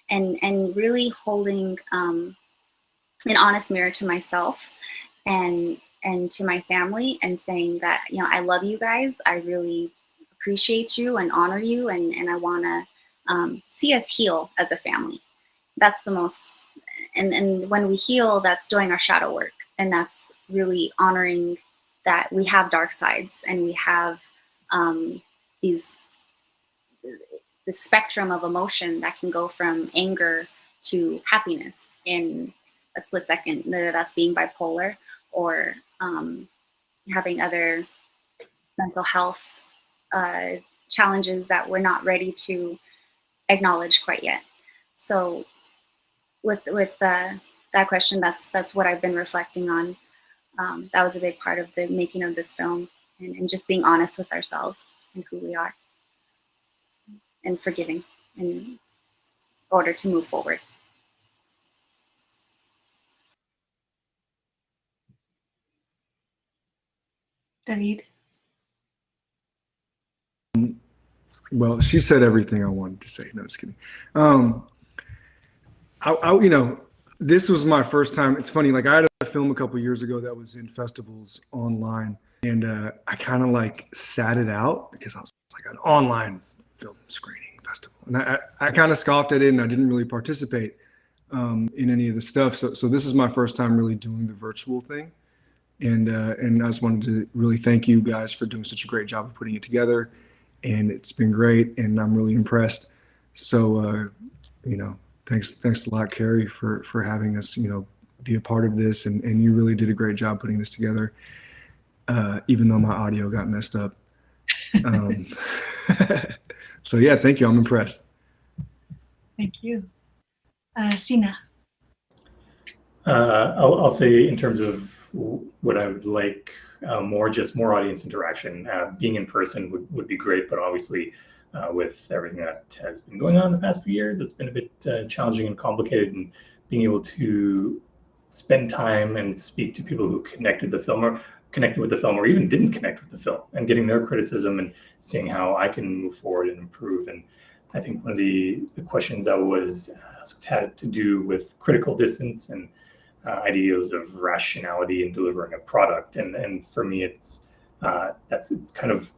J: and really holding an honest mirror to myself and to my family, and saying that, I love you guys. I really appreciate you and honor you, and I want to see us heal as a family. That's the most, and when we heal, that's doing our shadow work, and that's really honoring that we have dark sides, and we have the spectrum of emotion that can go from anger to happiness in a split second, whether that's being bipolar or having other mental health challenges that we're not ready to acknowledge quite yet. So with that question, that's what I've been reflecting on. That was a big part of the making of this film, and just being honest with ourselves and who we are, and forgiving in order to move forward.
I: David?
L: Well, she said everything I wanted to say. No, just kidding. This was my first time. It's funny, like I had a film a couple years ago that was in festivals online, and I kind of like sat it out because I was like an online film screening festival, and I kind of scoffed at it, and I didn't really participate in any of the stuff. So this is my first time really doing the virtual thing, and I just wanted to really thank you guys for doing such a great job of putting it together, and it's been great, and I'm really impressed. So thanks a lot, Carrie, for having us be a part of this, and you really did a great job putting this together, even though my audio got messed up. So yeah, thank you. I'm impressed.
I: Thank you. Sina.
K: I'll say, in terms of what I would like, more audience interaction. Being in person would be great, but obviously with everything that has been going on in the past few years, it's been a bit challenging and complicated, and being able to spend time and speak to people who connected with the film, or even didn't connect with the film, and getting their criticism and seeing how I can move forward and improve. And I think one of the questions I was asked had to do with critical distance and ideas of rationality in delivering a product. And for me, it's kind of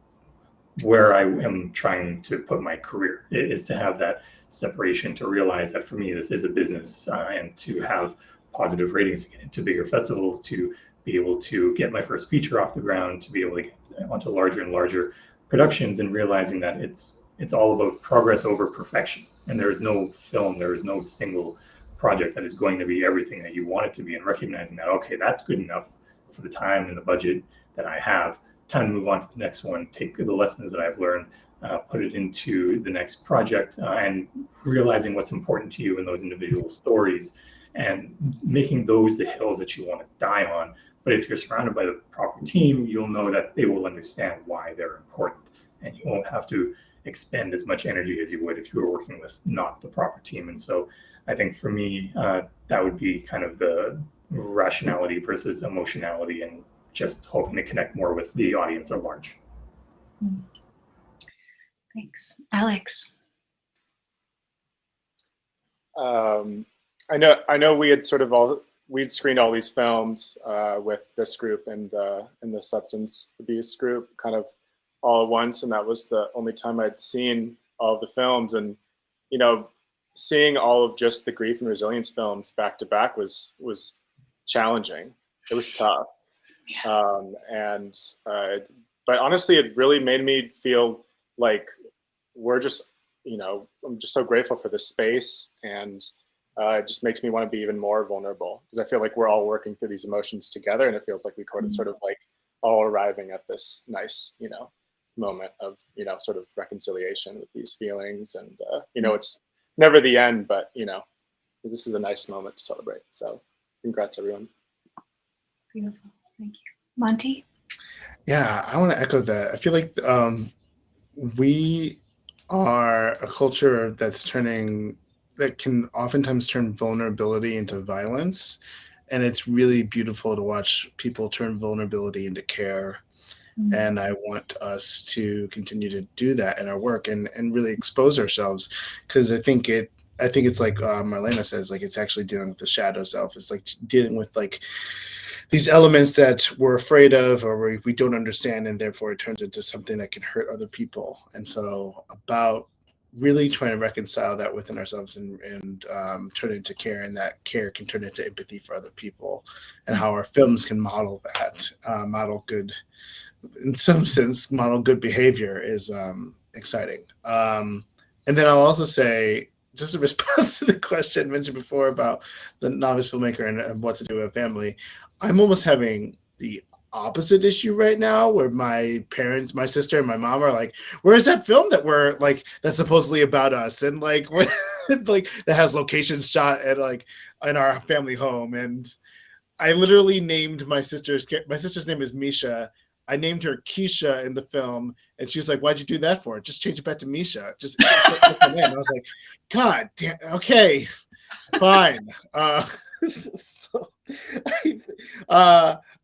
K: where I am trying to put my career, is to have that separation, to realize that for me, this is a business, and to have positive ratings, to get into bigger festivals, to be able to get my first feature off the ground, to be able to get onto larger and larger productions, and realizing that it's all about progress over perfection. And there is no film, there is no single project that is going to be everything that you want it to be, and recognizing that, okay, that's good enough for the time and the budget that I have. Time to move on to the next one, take the lessons that I've learned, put it into the next project, and realizing what's important to you in those individual stories and making those the hills that you want to die on. But if you're surrounded by the proper team, you'll know that they will understand why they're important, and you won't have to expend as much energy as you would if you were working with not the proper team. And so I think for me, that would be kind of the rationality versus emotionality, and just hoping to connect more with the audience at large.
I: Thanks. Alex.
D: I know we had we'd screened all these films with this group and the substance abuse group kind of all at once, and that was the only time I'd seen all of the films. And seeing all of just the grief and resilience films back to back was challenging. It was tough. But honestly, it really made me feel like I'm just so grateful for this space, and it just makes me want to be even more vulnerable, because I feel like we're all working through these emotions together, and it feels like we sort of like all arriving at this nice, moment of, sort of reconciliation with these feelings. And, it's never the end, but, this is a nice moment to celebrate. So congrats, everyone.
I: Beautiful. Thank you. Monty?
W: Yeah, I want to echo that. I feel like we are a culture that can oftentimes turn vulnerability into violence. And it's really beautiful to watch people turn vulnerability into care. Mm-hmm. And I want us to continue to do that in our work and really expose ourselves, because I think it's like Marlena says, like, it's actually dealing with the shadow self. It's like dealing with like these elements that we're afraid of or we don't understand, and therefore it turns into something that can hurt other people. And so about really trying to reconcile that within ourselves and turn it into care, and that care can turn into empathy for other people, and how our films can model that, model good, in some sense, model good behavior is exciting. And then I'll also say, just in response to the question mentioned before about the novice filmmaker and what to do with family, I'm almost having the opposite issue right now, where my parents, my sister and my mom are like, where's that film that we're like, that's supposedly about us, and like like that has locations shot at like in our family home. And I literally named my sister's name is Misha. I named her Keisha in the film, and she's like, why'd you do that for? Just change it back to Misha. Just that's my name. I was like, God damn, okay, fine.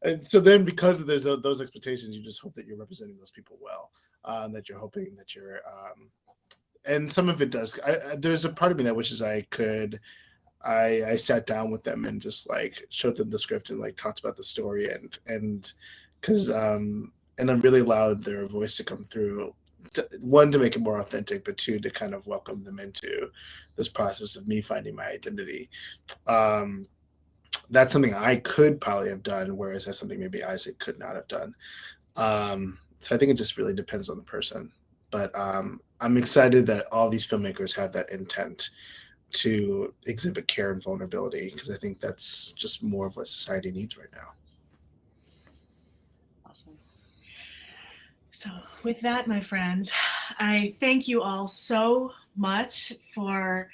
W: And so then, because of those expectations, you just hope that you're representing those people well, that you're hoping that you're, and some of it does. There's a part of me that wishes I sat down with them and just like showed them the script and like talked about the story and because and I really allowed their voice to come through. One, to make it more authentic, but two, to kind of welcome them into this process of me finding my identity. That's something I could probably have done, whereas that's something maybe Isaac could not have done. So I think it just really depends on the person. But I'm excited that all these filmmakers have that intent to exhibit care and vulnerability, because I think that's just more of what society needs right now.
I: Awesome. So with that, my friends, I thank you all so much for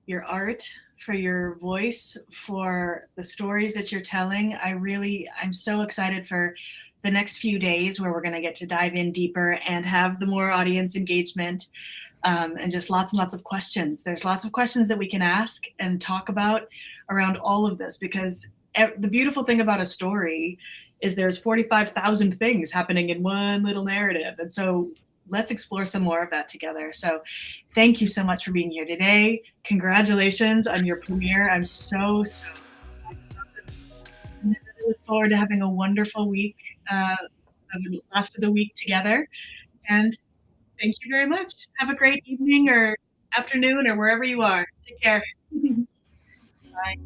I: your art, for your voice, for the stories that you're telling. I'm so excited for the next few days where we're going to get to dive in deeper and have the more audience engagement, and just lots and lots of questions. There's lots of questions that we can ask and talk about around all of this, because the beautiful thing about a story is there's 45,000 things happening in one little narrative. And so let's explore some more of that together. So thank you so much for being here today. Congratulations on your premiere. I'm so I look forward to having a wonderful week, the last of the week together. And thank you very much. Have a great evening or afternoon or wherever you are. Take care. Bye.